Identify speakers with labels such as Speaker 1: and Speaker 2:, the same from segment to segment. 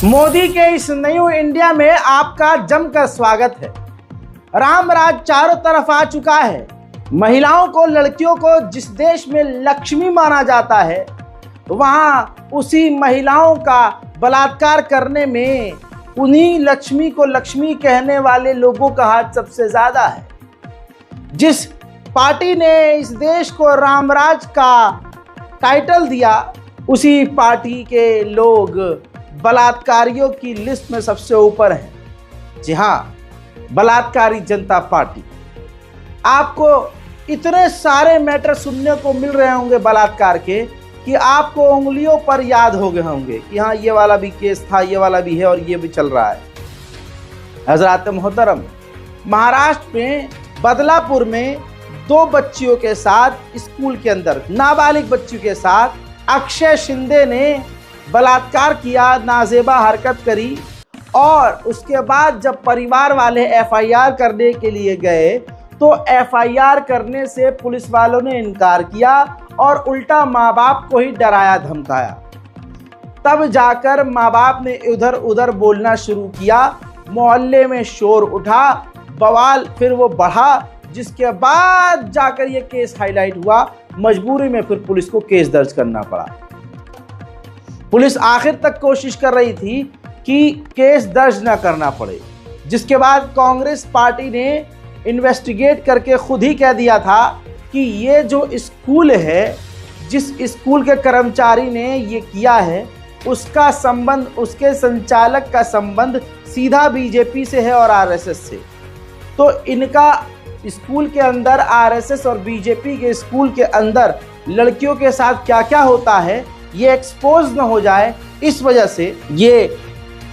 Speaker 1: मोदी के इस new India में आपका जमकर स्वागत है। रामराज चारों तरफ आ चुका है। महिलाओं को, लड़कियों को जिस देश में लक्ष्मी माना जाता है, वहां उसी महिलाओं का बलात्कार करने में उन्हीं लक्ष्मी को लक्ष्मी कहने वाले लोगों का हाथ सबसे ज्यादा है। जिस पार्टी ने इस देश को रामराज का टाइटल दिया, उसी पार्टी के लोग बलात्कारियों की लिस्ट में सबसे ऊपर है। जी हाँ, बलात्कारी जनता पार्टी। आपको इतने सारे मैटर सुनने को मिल रहे होंगे बलात्कार के कि आपको उंगलियों पर याद हो गए होंगे कि हाँ, ये वाला भी केस था, ये वाला भी है और ये भी चल रहा है। हजरात मोहतरम, महाराष्ट्र में बदलापुर में 2 बच्चियों के साथ, स्कूल के अंदर नाबालिग बच्चियों के साथ अक्षय शिंदे ने बलात्कार किया, नाजेबा हरकत करी और उसके बाद जब परिवार वाले एफआईआर करने के लिए गए तो एफआईआर करने से पुलिस वालों ने इनकार किया और उल्टा माँ बाप को ही डराया धमकाया। तब जाकर माँ बाप ने इधर उधर बोलना शुरू किया, मोहल्ले में शोर उठा, बवाल फिर वो बढ़ा, जिसके बाद जाकर ये केस हाईलाइट हुआ। मजबूरी में फिर पुलिस को केस दर्ज करना पड़ा। पुलिस आखिर तक कोशिश कर रही थी कि केस दर्ज न करना पड़े, जिसके बाद कांग्रेस पार्टी ने इन्वेस्टिगेट करके खुद ही कह दिया था कि ये जो स्कूल है, जिस स्कूल के कर्मचारी ने ये किया है, उसका संबंध, उसके संचालक का संबंध सीधा बीजेपी से है और आरएसएस से। तो इनका स्कूल के अंदर, आरएसएस और बीजेपी के स्कूल के अंदर लड़कियों के साथ क्या क्या होता है, ये एक्सपोज न हो जाए, इस वजह से ये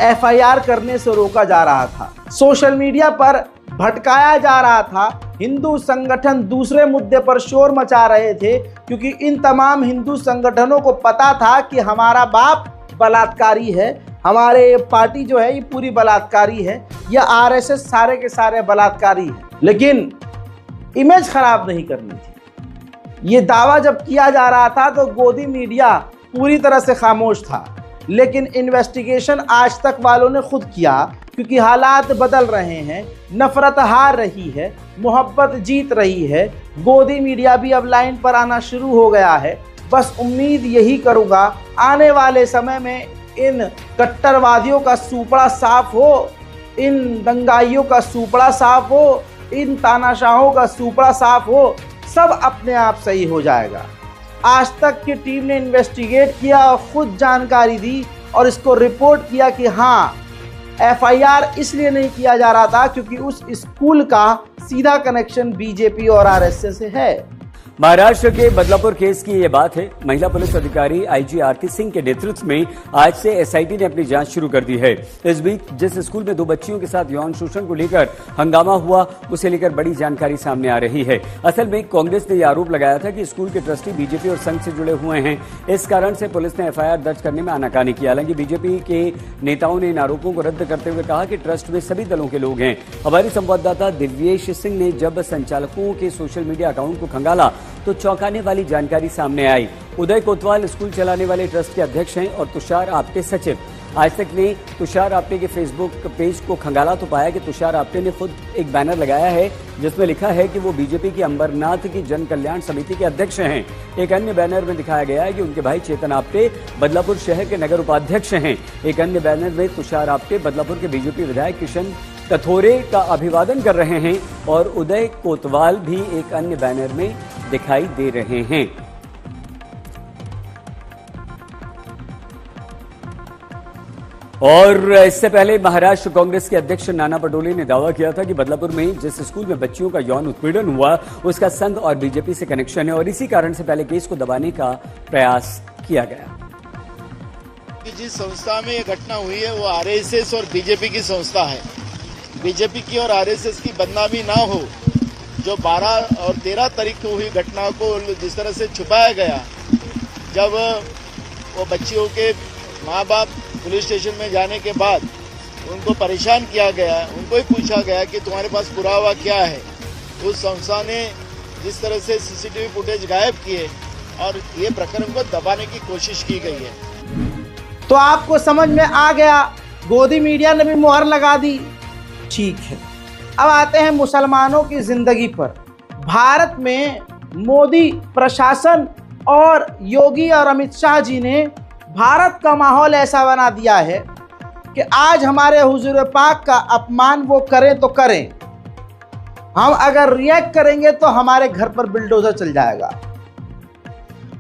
Speaker 1: एफआईआर करने से रोका जा रहा था। सोशल मीडिया पर भटकाया जा रहा था। हिंदू संगठन दूसरे मुद्दे पर शोर मचा रहे थे, क्योंकि इन तमाम हिंदू संगठनों को पता था कि हमारा बाप बलात्कारी है, हमारे पार्टी जो है ये पूरी बलात्कारी है, या आरएसएस सारे के सारे बलात्कारी है। लेकिन इमेज खराब नहीं करनी थी। ये दावा जब किया जा रहा था तो गोदी मीडिया पूरी तरह से खामोश था, लेकिन इन्वेस्टिगेशन आज तक वालों ने खुद किया, क्योंकि हालात बदल रहे हैं, नफरत हार रही है, मोहब्बत जीत रही है। गोदी मीडिया भी अब लाइन पर आना शुरू हो गया है। बस उम्मीद यही करूँगा आने वाले समय में इन कट्टरवादियों का सूपड़ा साफ हो, इन दंगाइयों का सूपड़ा साफ हो, इन तानाशाहों का सूपड़ा साफ हो, सब अपने आप सही हो जाएगा। आज तक की टीम ने इन्वेस्टिगेट किया और खुद जानकारी दी और इसको रिपोर्ट किया कि हाँ, एफआईआर इसलिए नहीं किया जा रहा था क्योंकि उस स्कूल का सीधा कनेक्शन बीजेपी और आरएसएस से है।
Speaker 2: महाराष्ट्र के बदलापुर केस की ये बात है। महिला पुलिस अधिकारी आईजी आरती सिंह के नेतृत्व में आज से एसआईटी ने अपनी जांच शुरू कर दी है। इस बीच जिस स्कूल में 2 बच्चियों के साथ यौन शोषण को लेकर हंगामा हुआ, उसे लेकर बड़ी जानकारी सामने आ रही है। असल में कांग्रेस ने यह आरोप लगाया था कि स्कूल के ट्रस्टी बीजेपी और संघ से जुड़े हुए हैं। इस कारण से पुलिस ने एफआईआर दर्ज करने में आनाकानी की। हालांकि बीजेपी के नेताओं ने इन आरोपों को रद्द करते हुए कहा कि ट्रस्ट में सभी दलों के लोग हैं। हमारी संवाददाता दिव्येश सिंह ने जब संचालकों के सोशल मीडिया अकाउंट को खंगाला तो चौंकाने वाली जानकारी सामने आई। उदय कोतवाल स्कूल चलाने वाले ट्रस्ट के अध्यक्ष हैं और तुषार आप्टे सचिव। आज तक ने तुषार आप्टे के फेसबुक पेज को खंगाला तो पाया कि तुषार आप्टे ने खुद एक बैनर लगाया है जिसमें लिखा है कि वो बीजेपी की अंबरनाथ की जन कल्याण समिति के अध्यक्ष हैं। एक अन्य बैनर में दिखाया गया है कि उनके भाई चेतन आप्टे बदलापुर शहर के नगर उपाध्यक्ष हैं। एक अन्य बैनर में तुषार आप्टे बदलापुर के बीजेपी विधायक किशन कथोरे का अभिवादन कर रहे हैं और उदय कोतवाल भी एक अन्य बैनर में दिखाई दे रहे हैं। और इससे पहले महाराष्ट्र कांग्रेस के अध्यक्ष नाना पटोले ने दावा किया था कि बदलापुर में जिस स्कूल में बच्चियों का यौन उत्पीड़न हुआ, उसका संघ और बीजेपी से कनेक्शन है और इसी कारण से पहले केस को दबाने का प्रयास किया गया।
Speaker 3: जिस संस्था में ये घटना हुई है वो आरएसएस और बीजेपी की संस्था है। बीजेपी की और आरएसएस की बदनामी ना हो। जो 12 और 13 तारीख को हुई घटना को जिस तरह से छुपाया गया, जब वो बच्चियों के माँ बाप पुलिस स्टेशन में जाने के बाद उनको परेशान किया गया, उनको ही पूछा गया कि तुम्हारे पास पुरावा क्या है। उस संस्था ने जिस तरह से सीसीटीवी फुटेज गायब किए और ये प्रकरण को दबाने की कोशिश की गई है।
Speaker 1: तो आपको समझ में आ गया, गोदी मीडिया ने भी मुहर लगा दी। ठीक है, अब आते हैं मुसलमानों की जिंदगी पर। भारत में मोदी प्रशासन और योगी और अमित शाह जी ने भारत का माहौल ऐसा बना दिया है कि आज हमारे हुजूर पाक का अपमान वो करें तो करें, हम अगर रिएक्ट करेंगे तो हमारे घर पर बुलडोजर चल जाएगा।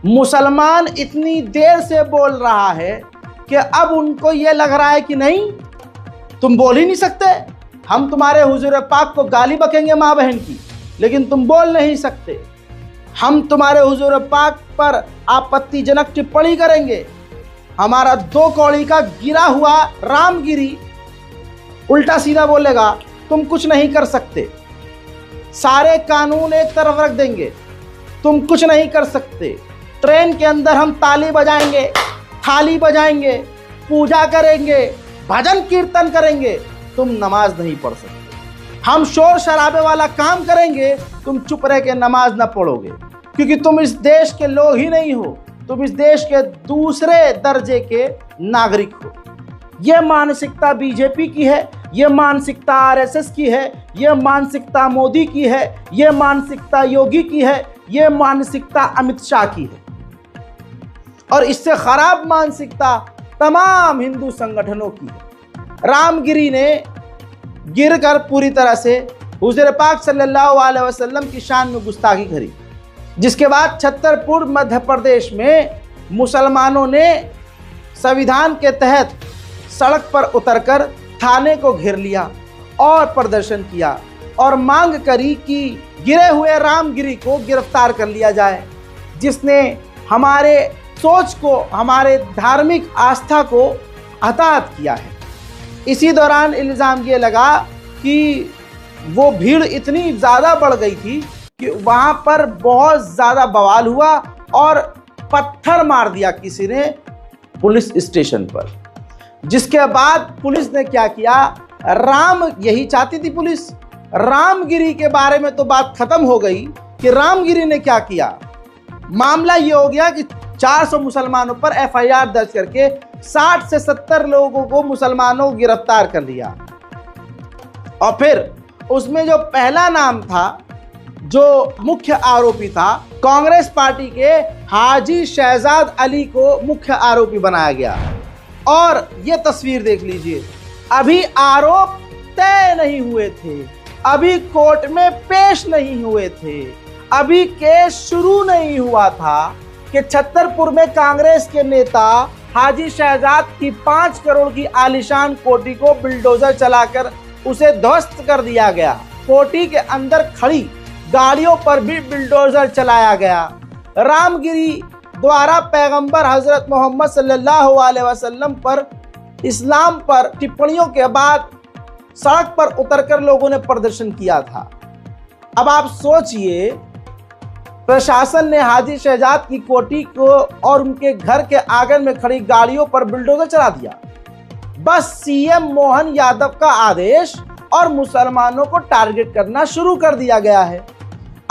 Speaker 1: मुसलमान इतनी देर से बोल रहा है कि अब उनको ये लग रहा है कि नहीं, तुम बोल ही नहीं सकते, हम तुम्हारे हुजूर पाक को गाली बकेंगे माँ बहन की, लेकिन तुम बोल नहीं सकते। हम तुम्हारे हुजूर पाक पर आपत्तिजनक टिप्पणी करेंगे। हमारा 2 कौड़ी का गिरा हुआ रामगिरी उल्टा सीधा बोलेगा, तुम कुछ नहीं कर सकते। सारे कानून एक तरफ रख देंगे, तुम कुछ नहीं कर सकते। ट्रेन के अंदर हम ताली बजाएंगे, थाली बजाएंगे, पूजा करेंगे, भजन कीर्तन करेंगे, तुम नमाज नहीं पढ़ सकते। हम शोर शराबे वाला काम करेंगे, तुम चुप रह के नमाज ना पढ़ोगे, क्योंकि तुम इस देश के लोग ही नहीं हो, तुम इस देश के दूसरे दर्जे के नागरिक हो। यह मानसिकता बीजेपी की है, यह मानसिकता आरएसएस की है, यह मानसिकता मोदी की है, यह मानसिकता योगी की है, यह मानसिकता अमित शाह की है। और इससे खराब मानसिकता तमाम हिंदू संगठनों की है। रामगिरी ने गिरकर पूरी तरह से हुजूर पाक सल्लल्लाहु अलैहि वसल्लम की शान में गुस्ताखी करी, जिसके बाद छतरपुर मध्य प्रदेश में मुसलमानों ने संविधान के तहत सड़क पर उतरकर थाने को घेर लिया और प्रदर्शन किया और मांग करी कि गिरे हुए रामगिरी को गिरफ्तार कर लिया जाए, जिसने हमारे सोच को, हमारे धार्मिक आस्था को हताहत किया है। इसी दौरान इल्ज़ाम ये लगा कि वो भीड़ इतनी ज़्यादा बढ़ गई थी कि वहाँ पर बहुत ज़्यादा बवाल हुआ और पत्थर मार दिया किसी ने पुलिस स्टेशन पर। जिसके बाद पुलिस ने क्या किया, यही चाहती थी पुलिस, रामगिरी के बारे में तो बात खत्म हो गई कि रामगिरी ने क्या किया। मामला ये हो गया कि 400 मुसलमानों पर एफआईआर दर्ज करके 60 से 70 लोगों को मुसलमानों को गिरफ्तार कर लिया। और फिर उसमें जो पहला नाम था, जो मुख्य आरोपी था, कांग्रेस पार्टी के हाजी शहजाद अली को मुख्य आरोपी बनाया गया। और ये तस्वीर देख लीजिए, अभी आरोप तय नहीं हुए थे, अभी कोर्ट में पेश नहीं हुए थे, अभी केस शुरू नहीं हुआ था कि छतरपुर में कांग्रेस के नेता हाजी शहजाद की 5 करोड़ की आलीशान कोठी को बुलडोजर चलाकर उसे ध्वस्त कर दिया गया। कोठी के अंदर खड़ी गाड़ियों पर भी बुलडोजर चलाया गया। रामगिरी द्वारा पैगंबर हजरत मोहम्मद सल्लल्लाहु अलैहि वसल्लम पर, इस्लाम पर टिप्पणियों के बाद सड़क पर उतरकर लोगों ने प्रदर्शन किया था। अब आप सोचिए, प्रशासन ने हाजी शहजाद की कोठी को और उनके घर के आंगन में खड़ी गाड़ियों पर बुलडोजर चला दिया। बस सीएम मोहन यादव का आदेश और मुसलमानों को टारगेट करना शुरू कर दिया गया है।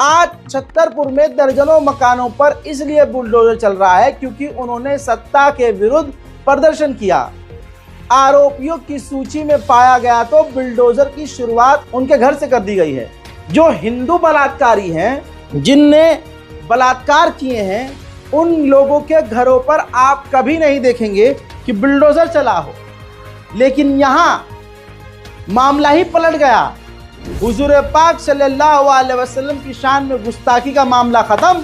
Speaker 1: आज छतरपुर में दर्जनों मकानों पर इसलिए बुलडोजर चल रहा है क्योंकि उन्होंने सत्ता के विरुद्ध प्रदर्शन किया। आरोपियों की सूची में पाया गया तो बुलडोजर की शुरुआत उनके घर से कर दी गई है। जो हिंदू बलात्कारी हैं, जिनने बलात्कार किए हैं, उन लोगों के घरों पर आप कभी नहीं देखेंगे कि बुलडोजर चला हो। लेकिन यहाँ मामला ही पलट गया। हुजूर पाक सल्लल्लाहु अलैहि वसल्लम की शान में गुस्ताखी का मामला खत्म।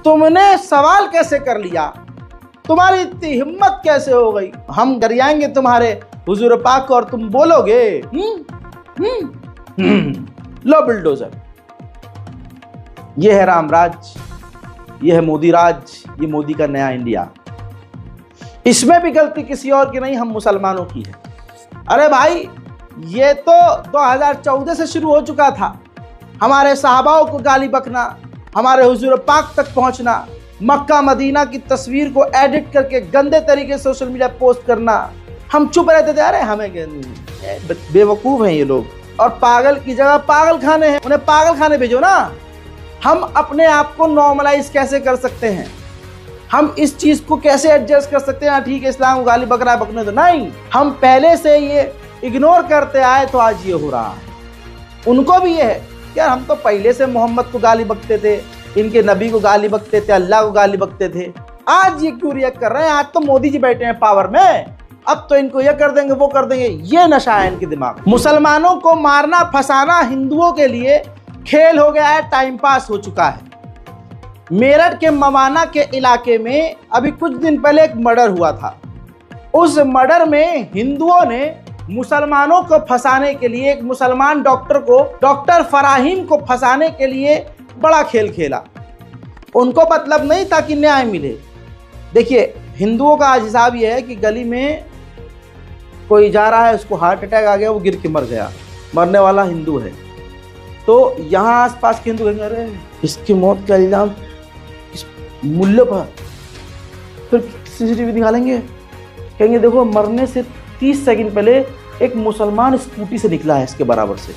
Speaker 1: तुमने सवाल कैसे कर लिया? तुम्हारी इतनी हिम्मत कैसे हो गई? हम गरियाएंगे तुम्हारे हुजूर पाक को और तुम बोलोगे लो बुलडोजर। यह है रामराज, यह है मोदी राज, ये मोदी का नया इंडिया। इसमें भी गलती किसी और की नहीं, हम मुसलमानों की है। अरे भाई, ये तो 2014 से शुरू हो चुका था। हमारे सहाबाओं को गाली बकना, हमारे हुजूर पाक तक पहुंचना, मक्का मदीना की तस्वीर को एडिट करके गंदे तरीके से सोशल मीडिया पोस्ट करना। हम चुप रहते थे, अरे हमें बेवकूफ़ हैं ये लोग, और पागल की जगह पागल खाने हैं, उन्हें पागल खाने भेजो ना। हम अपने आप को नॉर्मलाइज कैसे कर सकते हैं? हम इस चीज को कैसे एडजस्ट कर सकते हैं, ठीक है इस्लाम को गाली बक रहा है, बकने दो, नहीं, हम पहले से ये इग्नोर करते आए तो आज ये हो रहा है। उनको भी ये है यार, हम तो पहले से मोहम्मद को गाली बकते थे, इनके नबी को गाली बकते थे, अल्लाह को गाली बकते थे, आज ये क्यों रिएक्ट कर रहे हैं, आज तो मोदी जी बैठे हैं पावर में, अब तो इनको ये कर देंगे वो कर देंगे, ये नशा है इनके दिमाग में। मुसलमानों को मारना फंसाना हिंदुओं के लिए खेल हो गया है, टाइम पास हो चुका है। मेरठ के मवाना के इलाके में अभी कुछ दिन पहले एक मर्डर हुआ था। उस मर्डर में हिंदुओं ने मुसलमानों को फंसाने के लिए, एक मुसलमान डॉक्टर को, डॉक्टर फराहीम को फंसाने के लिए बड़ा खेल खेला। उनको मतलब नहीं था कि न्याय मिले। देखिए हिंदुओं का आज हिसाब यह है कि गली में कोई जा रहा है, उसको हार्ट अटैक आ गया, वो गिर के मर गया, मरने वाला हिंदू है, तो यहाँ आसपास के हिंदू कहेंगे अरे इसकी मौत का इल्जाम इस मूल्य पर, फिर सीसीटीवी निकालेंगे, कहेंगे देखो मरने से 30 सेकंड पहले एक मुसलमान स्कूटी से निकला है इसके बराबर से,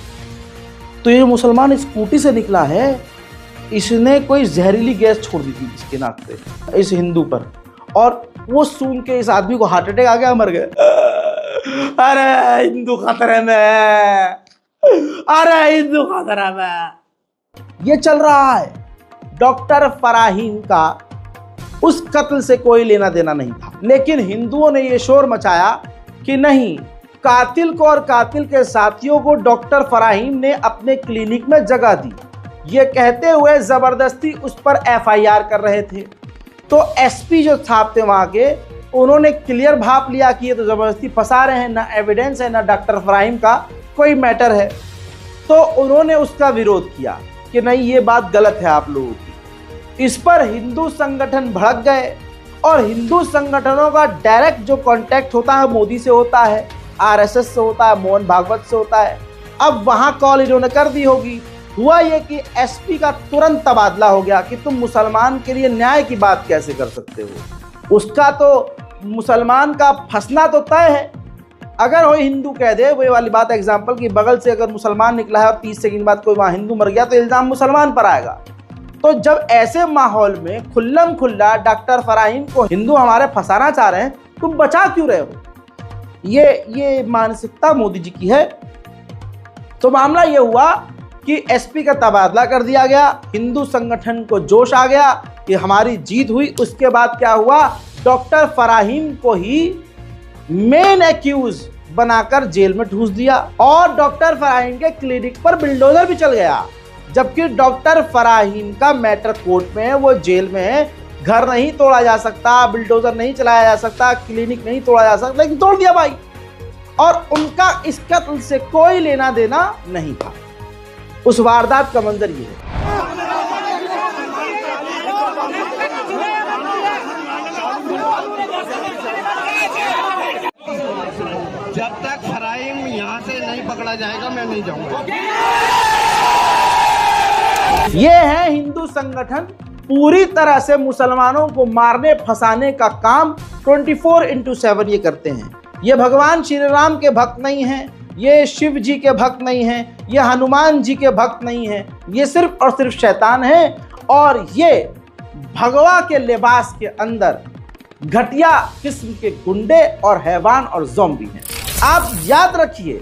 Speaker 1: तो ये मुसलमान स्कूटी से निकला है, इसने कोई जहरीली गैस छोड़ दी थी इसके नाक पे इस हिंदू पर, और वो सूंघ के इस आदमी को हार्ट अटैक आ गया, मर गए। अरे हिंदू खतरे में, अरे हिंदू खतरे में, ये चल रहा है। डॉक्टर फराहीम का उस कत्ल से कोई लेना देना नहीं था, लेकिन हिंदुओं ने ये शोर मचाया कि नहीं, कातिल को और कातिल के साथियों को डॉक्टर फराहीम ने अपने क्लिनिक में जगह दी, ये कहते हुए जबरदस्ती उस पर एफआईआर कर रहे थे। तो एसपी जो साहब थे वहां के, उन्होंने क्लियर भाप लिया कि ये तो जबरदस्ती फंसा रहे हैं, ना एविडेंस है ना डॉक्टर फराहीम का कोई मैटर है, तो उन्होंने उसका विरोध किया कि नहीं ये बात गलत है आप लोगों की। इस पर हिंदू संगठन भड़क गए, और हिंदू संगठनों का डायरेक्ट जो कांटेक्ट होता है मोदी से होता है, आरएसएस से होता है, मोहन भागवत से होता है। अब वहां कॉल इन्होंने कर दी होगी। हुआ ये कि एसपी का तुरंत तबादला हो गया कि तुम मुसलमान के लिए न्याय की बात कैसे कर सकते हो, उसका तो मुसलमान का फंसना तो तय है। अगर वो हिंदू कह दे, वो वाली बात एग्जांपल की बगल से अगर मुसलमान निकला है और 30 सेकंड बाद कोई वहाँ हिंदू मर गया तो इल्ज़ाम मुसलमान पर आएगा। तो जब ऐसे माहौल में खुल्लम खुल्ला डॉक्टर फराहीम को हिंदू हमारे फंसाना चाह रहे हैं, तुम बचा क्यों रहे हो? ये मानसिकता मोदी जी की है। तो मामला ये हुआ कि एसपी का तबादला कर दिया गया, हिंदू संगठन को जोश आ गया कि हमारी जीत हुई। उसके बाद क्या हुआ, डॉक्टर फराहीम को ही मेन एक्यूज बनाकर जेल में ठूस दिया, और डॉक्टर फराहीम के क्लिनिक पर बिल्डोजर भी चल गया, जबकि डॉक्टर फराहीम का मैटर कोर्ट में है, वो जेल में है, घर नहीं तोड़ा जा सकता, बिल्डोजर नहीं चलाया जा सकता, क्लिनिक नहीं तोड़ा जा सकता, लेकिन तोड़ दिया भाई। और उनका इस कत्ल से कोई लेना देना नहीं था। उस वारदात का मंजर ये है।
Speaker 4: जब तक फराहीम यहाँ से नहीं पकड़ा जाएगा मैं नहीं जाऊंगा।
Speaker 1: ये है हिंदू संगठन, पूरी तरह से मुसलमानों को मारने फंसाने का काम 24/7 ये करते हैं। ये भगवान श्री राम के भक्त नहीं हैं, ये शिव जी के भक्त नहीं हैं, ये हनुमान जी के भक्त नहीं हैं, ये सिर्फ और सिर्फ शैतान है। और ये भगवा के लिबास के अंदर घटिया किस्म के गुंडे और हैवान और ज़ॉम्बी हैं। आप याद रखिए,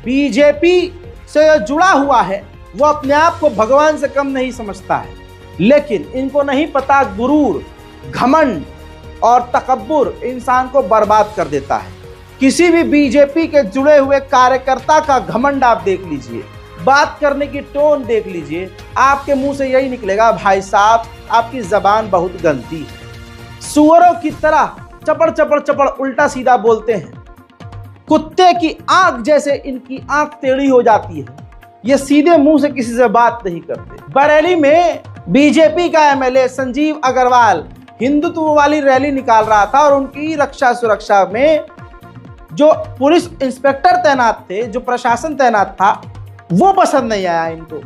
Speaker 1: बीजेपी से जुड़ा हुआ है वो अपने आप को भगवान से कम नहीं समझता है, लेकिन इनको नहीं पता गुरूर, घमंड और तकब्बुर इंसान को बर्बाद कर देता है। किसी भी बीजेपी के जुड़े हुए कार्यकर्ता का घमंड आप देख लीजिए, बात करने की टोन देख लीजिए, आपके मुंह से यही निकलेगा, भाई साहब आपकी जबान बहुत गंदी है। सुअरों की तरह चपड़ चपड़ चपड़ उल्टा सीधा बोलते हैं, कुत्ते की आंख जैसे इनकी आंख टेढ़ी हो जाती है, ये सीधे मुंह से किसी से बात नहीं करते। बरेली में बीजेपी का एमएलए संजीव अग्रवाल हिंदुत्व वाली रैली निकाल रहा था, और उनकी रक्षा सुरक्षा में जो पुलिस इंस्पेक्टर तैनात थे, जो प्रशासन तैनात था, वो पसंद नहीं आया इनको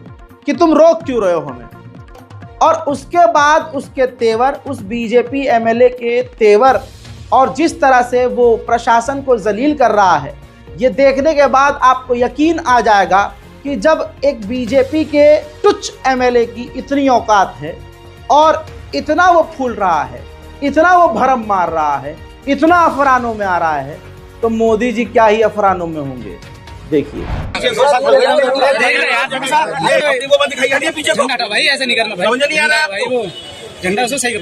Speaker 1: कि तुम रोक क्यों रहे हो हमें। और उसके बाद उसके तेवर, उस बीजेपी एमएलए के तेवर, और जिस तरह से वो प्रशासन को जलील कर रहा है, ये देखने के बाद आपको यकीन आ जाएगा कि जब एक बीजेपी के तुच्छ एमएलए की इतनी औकात है और इतना वो फूल रहा है, इतना वो भरम मार रहा है, इतना अफरानों में आ रहा है, तो मोदी जी क्या ही अफरानों में होंगे। देखिए
Speaker 5: भाई ऐसे नहीं करना भाई, नहीं आ रहा भाई, वो झंडा उसे सही कर।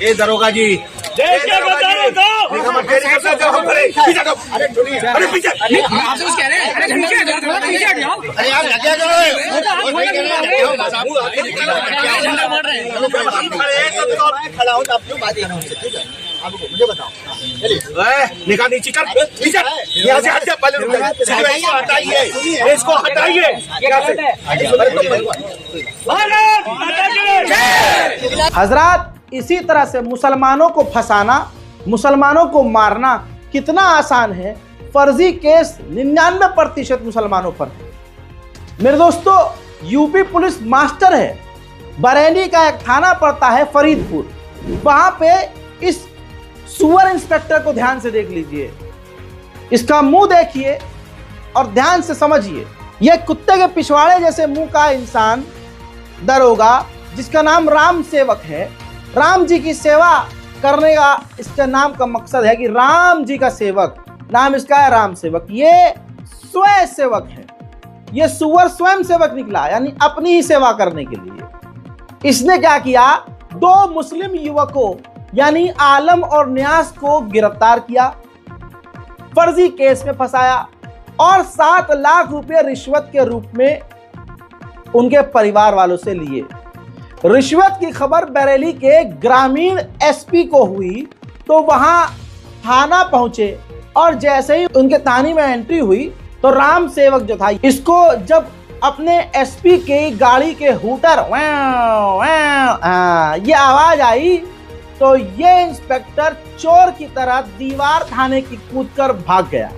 Speaker 4: ए दरोगा जी,
Speaker 5: देश के गद्दारों को
Speaker 4: अरे पीछे
Speaker 5: आप कुछ कह रहे हैं? अरे झंडा क्या पीछे हट जाओ।
Speaker 4: अरे आप लगे
Speaker 5: झंडा बोल रहे हैं।
Speaker 4: खड़ा हो तो आप क्यों बात कर रहे हो? ठीक है, आपको मुझे बताओ। निकाल नीचे कर, पीछे यहाँ से हट जा, पहले इसको हटाइए, इसको हटाइए।
Speaker 1: हजरात, इसी तरह से मुसलमानों को फंसाना, मुसलमानों को मारना कितना आसान है। फर्जी केस 99% मुसलमानों पर है। मेरे दोस्तों, यूपी पुलिस मास्टर है, बरेली का एक थाना पड़ता है फरीदपुर, वहां पे इस सुअर इंस्पेक्टर को ध्यान से देख लीजिए, इसका मुंह देखिए और ध्यान से समझिए। यह कुत्ते के पिछवाड़े जैसे मुंह का इंसान दरोगा, जिसका नाम राम सेवक है, राम जी की सेवा करने का इसका नाम का मकसद है कि राम जी का सेवक, नाम इसका है राम सेवक। ये स्वयं सेवक है, ये सुअर स्वयं सेवक निकला, यानी अपनी ही सेवा करने के लिए। इसने क्या किया, 2 मुस्लिम युवकों यानी आलम और न्यास को गिरफ्तार किया, फर्जी केस में फंसाया और 7 लाख रुपए रिश्वत के रूप में उनके परिवार वालों से लिए। रिश्वत की खबर बरेली के ग्रामीण एसपी को हुई तो वहां थाना पहुंचे और जैसे ही उनके थाने में एंट्री हुई तो राम सेवक जो था, इसको जब अपने एसपी के गाड़ी के हूटर ये आवाज आई तो ये इंस्पेक्टर चोर की तरह दीवार थाने की कूदकर भाग गया।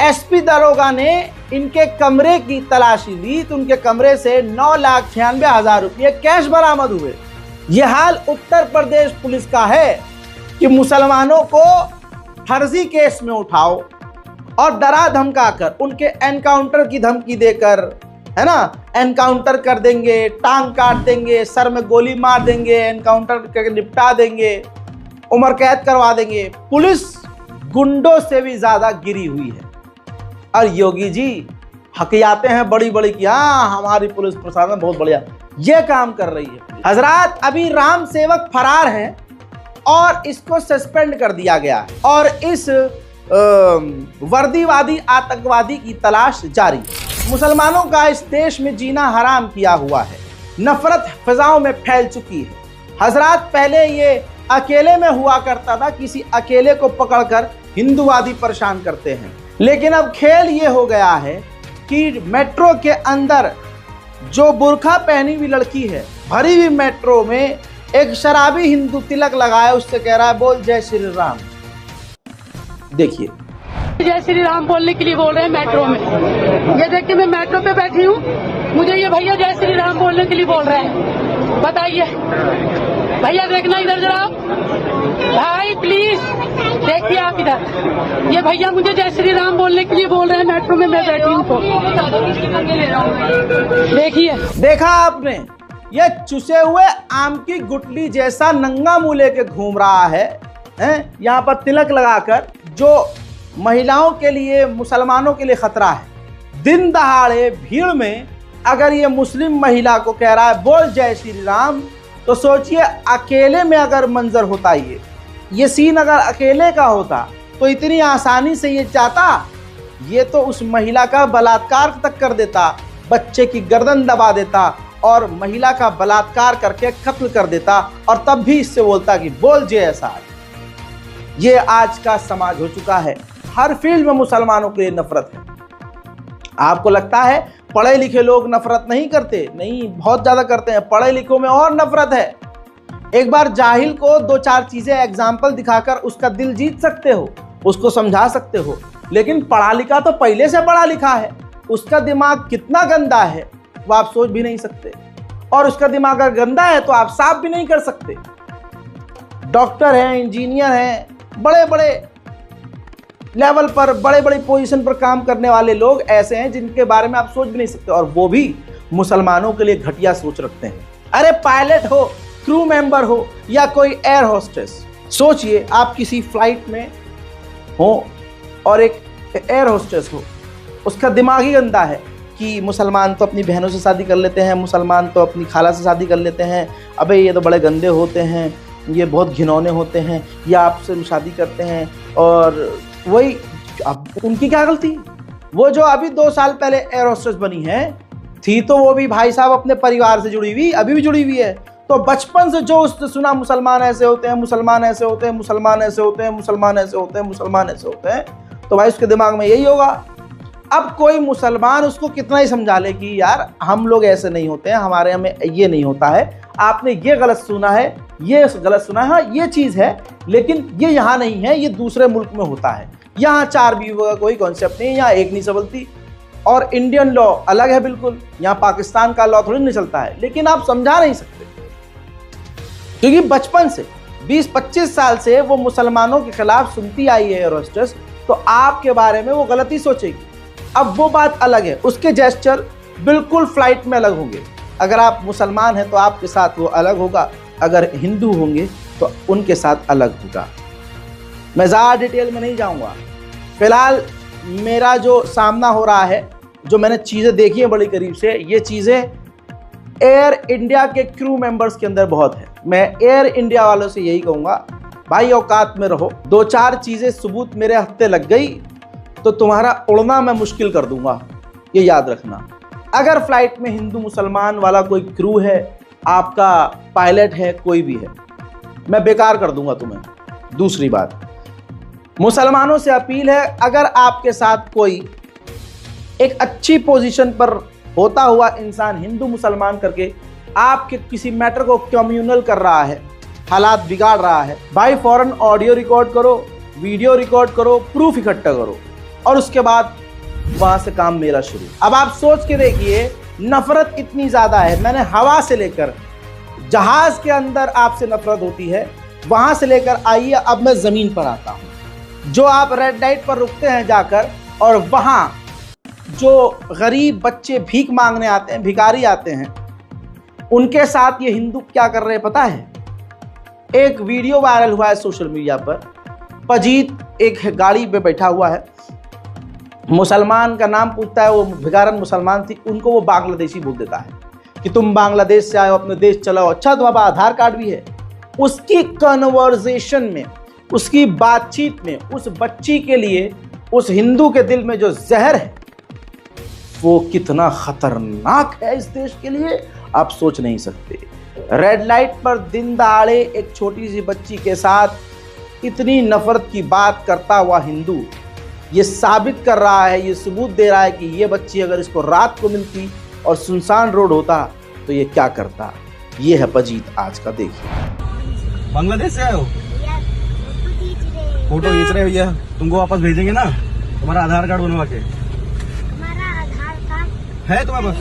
Speaker 1: एसपी दरोगा ने इनके कमरे की तलाशी ली तो उनके कमरे से 9,96,000 रुपये कैश बरामद हुए। यह हाल उत्तर प्रदेश पुलिस का है कि मुसलमानों को फर्जी केस में उठाओ और डरा धमका कर, उनके एनकाउंटर की धमकी देकर, है ना, एनकाउंटर कर देंगे, टांग काट देंगे, सर में गोली मार देंगे, एनकाउंटर करके निपटा देंगे, उम्र कैद करवा देंगे। पुलिस गुंडों से भी ज्यादा गिरी हुई है और योगी जी हकियाते हैं बड़ी बड़ी कि हाँ हमारी पुलिस प्रशासन बहुत बढ़िया ये काम कर रही है। हजरात, अभी राम सेवक फरार हैं और इसको सस्पेंड कर दिया गया है और इस वर्दीवादी आतंकवादी की तलाश जारी। मुसलमानों का इस देश में जीना हराम किया हुआ है, नफरत फिजाओं में फैल चुकी है। हजरात, पहले ये अकेले में हुआ करता था, किसी अकेले को पकड़कर हिंदूवादी परेशान करते हैं, लेकिन अब खेल ये हो गया है कि मेट्रो के अंदर जो बुर्खा पहनी हुई लड़की है, भरी हुई मेट्रो में एक शराबी हिंदू तिलक लगाया, उससे कह रहा है बोल जय श्री राम। देखिए,
Speaker 6: जय श्री राम बोलने के लिए बोल रहे हैं मेट्रो में। ये देखिए, मैं मेट्रो पे बैठी हूँ, मुझे ये भैया जय श्री राम बोलने के लिए बोल रहे हैं। बताइए भैया, देखना इधर जरा भाई, प्लीज देखिए आप इधर, ये भैया मुझे जय श्री राम बोलने के लिए बोल रहे हैं मेट्रो में मैं बैठी हूँ तो देखिए।
Speaker 1: देखा आपने, ये चुसे हुए आम की गुटली जैसा नंगा मुंह लेके घूम रहा है, यहाँ पर तिलक लगाकर, जो महिलाओं के लिए, मुसलमानों के लिए खतरा है। दिन दहाड़े भीड़ में अगर ये मुस्लिम महिला को कह रहा है बोल जय श्री राम, तो सोचिए अकेले में अगर मंजर होता, ये सीन अगर अकेले का होता तो इतनी आसानी से ये चाहता, ये तो उस महिला का बलात्कार तक कर देता, बच्चे की गर्दन दबा देता और महिला का बलात्कार करके कत्ल कर देता और तब भी इससे बोलता कि बोल जय साहब। ये आज का समाज हो चुका है, हर फील्ड में मुसलमानों के लिए नफरत है। आपको लगता है पढ़े लिखे लोग नफरत नहीं करते? नहीं, बहुत ज्यादा करते हैं। पढ़े लिखों में और नफरत है। एक बार जाहिल को 2-4 चीजें एग्जाम्पल दिखाकर उसका दिल जीत सकते हो, उसको समझा सकते हो, लेकिन पढ़ा लिखा तो पहले से पढ़ा लिखा है, उसका दिमाग कितना गंदा है वो आप सोच भी नहीं सकते, और उसका दिमाग अगर गंदा है तो आप साफ भी नहीं कर सकते। डॉक्टर हैं, इंजीनियर हैं, बड़े बड़े लेवल पर, बड़े बड़े पोजीशन पर काम करने वाले लोग ऐसे हैं जिनके बारे में आप सोच भी नहीं सकते, और वो भी मुसलमानों के लिए घटिया सोच रखते हैं। अरे पायलट हो, क्रू मेंबर हो या कोई एयर होस्टेस, सोचिए आप किसी फ्लाइट में हो और एक एयर होस्टेस हो, उसका दिमाग ही गंदा है कि मुसलमान तो अपनी बहनों से शादी कर लेते हैं, मुसलमान तो अपनी खाला से शादी कर लेते हैं, अबे ये तो बड़े गंदे होते हैं, ये बहुत घिनौने होते हैं, ये आपसे शादी करते हैं। और वही अब उनकी क्या गलती? वो जो अभी 2 साल पहले एयर होस्टेस बनी है थी तो वो भी भाई साहब अपने परिवार से जुड़ी हुई, अभी भी जुड़ी हुई है। तो बचपन से जो उसने सुना मुसलमान ऐसे होते हैं, मुसलमान ऐसे होते हैं, मुसलमान ऐसे होते हैं, मुसलमान ऐसे होते हैं, मुसलमान ऐसे होते हैं, तो भाई उसके दिमाग में यही होगा। अब कोई मुसलमान उसको कितना ही समझा ले कि यार हम लोग ऐसे नहीं होते हैं, हमारे में ये नहीं होता है, आपने ये गलत सुना है, ये गलत सुना है, हाँ ये चीज़ है लेकिन ये यहाँ नहीं है, ये दूसरे मुल्क में होता है, यहाँ 4 बीवी का कोई कॉन्सेप्ट नहीं है, यहाँ एक नहीं संभलती। और इंडियन लॉ अलग है बिल्कुल, यहाँ पाकिस्तान का लॉ थोड़ी नहीं चलता है, लेकिन आप समझा नहीं सकते क्योंकि बचपन से 20-25 साल से वो मुसलमानों के खिलाफ सुनती आई है एयर होस्टेस, तो आपके बारे में वो गलती सोचेगी। अब वो बात अलग है, उसके जेस्चर बिल्कुल फ्लाइट में अलग होंगे। अगर आप मुसलमान हैं तो आपके साथ वो अलग होगा, अगर हिंदू होंगे तो उनके साथ अलग होगा। मैं ज़्यादा डिटेल में नहीं जाऊंगा। फिलहाल मेरा जो सामना हो रहा है, जो मैंने चीज़ें देखी हैं बड़ी करीब से, ये चीज़ें एयर इंडिया के क्रू मेंबर्स के अंदर बहुत है। मैं एयर इंडिया वालों से यही कहूँगा, भाई औकात में रहो। 2-4 चीज़ें सबूत मेरे हत्थे लग गई तो तुम्हारा उड़ना मैं मुश्किल कर दूंगा, ये याद रखना। अगर फ्लाइट में हिंदू मुसलमान वाला कोई क्रू है, आपका पायलट है, कोई भी है, मैं बेकार कर दूंगा तुम्हें। दूसरी बात, मुसलमानों से अपील है, अगर आपके साथ कोई एक अच्छी पोजीशन पर होता हुआ इंसान हिंदू मुसलमान करके आपके किसी मैटर को कम्युनल कर रहा है, हालात बिगाड़ रहा है, भाई फौरन ऑडियो रिकॉर्ड करो, वीडियो रिकॉर्ड करो, प्रूफ इकट्ठा करो और उसके बाद वहां से काम मेरा शुरू। अब आप सोच के देखिए, नफरत इतनी ज्यादा है, मैंने हवा से लेकर जहाज के अंदर आपसे नफरत होती है, वहां से लेकर आइए अब मैं जमीन पर आता हूं। जो आप रेड लाइट पर रुकते हैं जाकर और वहां जो गरीब बच्चे भीख मांगने आते हैं, भिखारी आते हैं, उनके साथ ये हिंदू क्या कर रहे हैं पता है? एक वीडियो वायरल हुआ है सोशल मीडिया पर, पजीत एक गाड़ी पे बैठा हुआ है, मुसलमान का नाम पूछता है, वो भिखारन मुसलमान थी, उनको वो बांग्लादेशी बोल देता है कि तुम बांग्लादेश से आए हो, अपने देश चलाओ। अच्छा तुम्हारा आधार कार्ड भी है। उसकी कन्वर्सेशन में, उसकी बातचीत में उस बच्ची के लिए, उस हिंदू के दिल में जो जहर है वो कितना खतरनाक है इस देश के लिए आप सोच नहीं सकते। रेड लाइट पर दिन दहाड़े एक छोटी सी बच्ची के साथ इतनी नफरत की बात करता हुआ हिंदू ये साबित कर रहा है, ये सबूत दे रहा है कि ये बच्ची अगर इसको रात को मिलती और सुनसान रोड होता तो ये क्या करता। ये है पजीत आज का। देखिए,
Speaker 5: बांग्लादेश से आए हो? फोटो खींच रहे हो भैया, तुमको वापस भेजेंगे ना तुम्हारा आधार कार्ड बनवा के।
Speaker 7: हमारा आधार कार्ड
Speaker 5: है तुम्हारे पास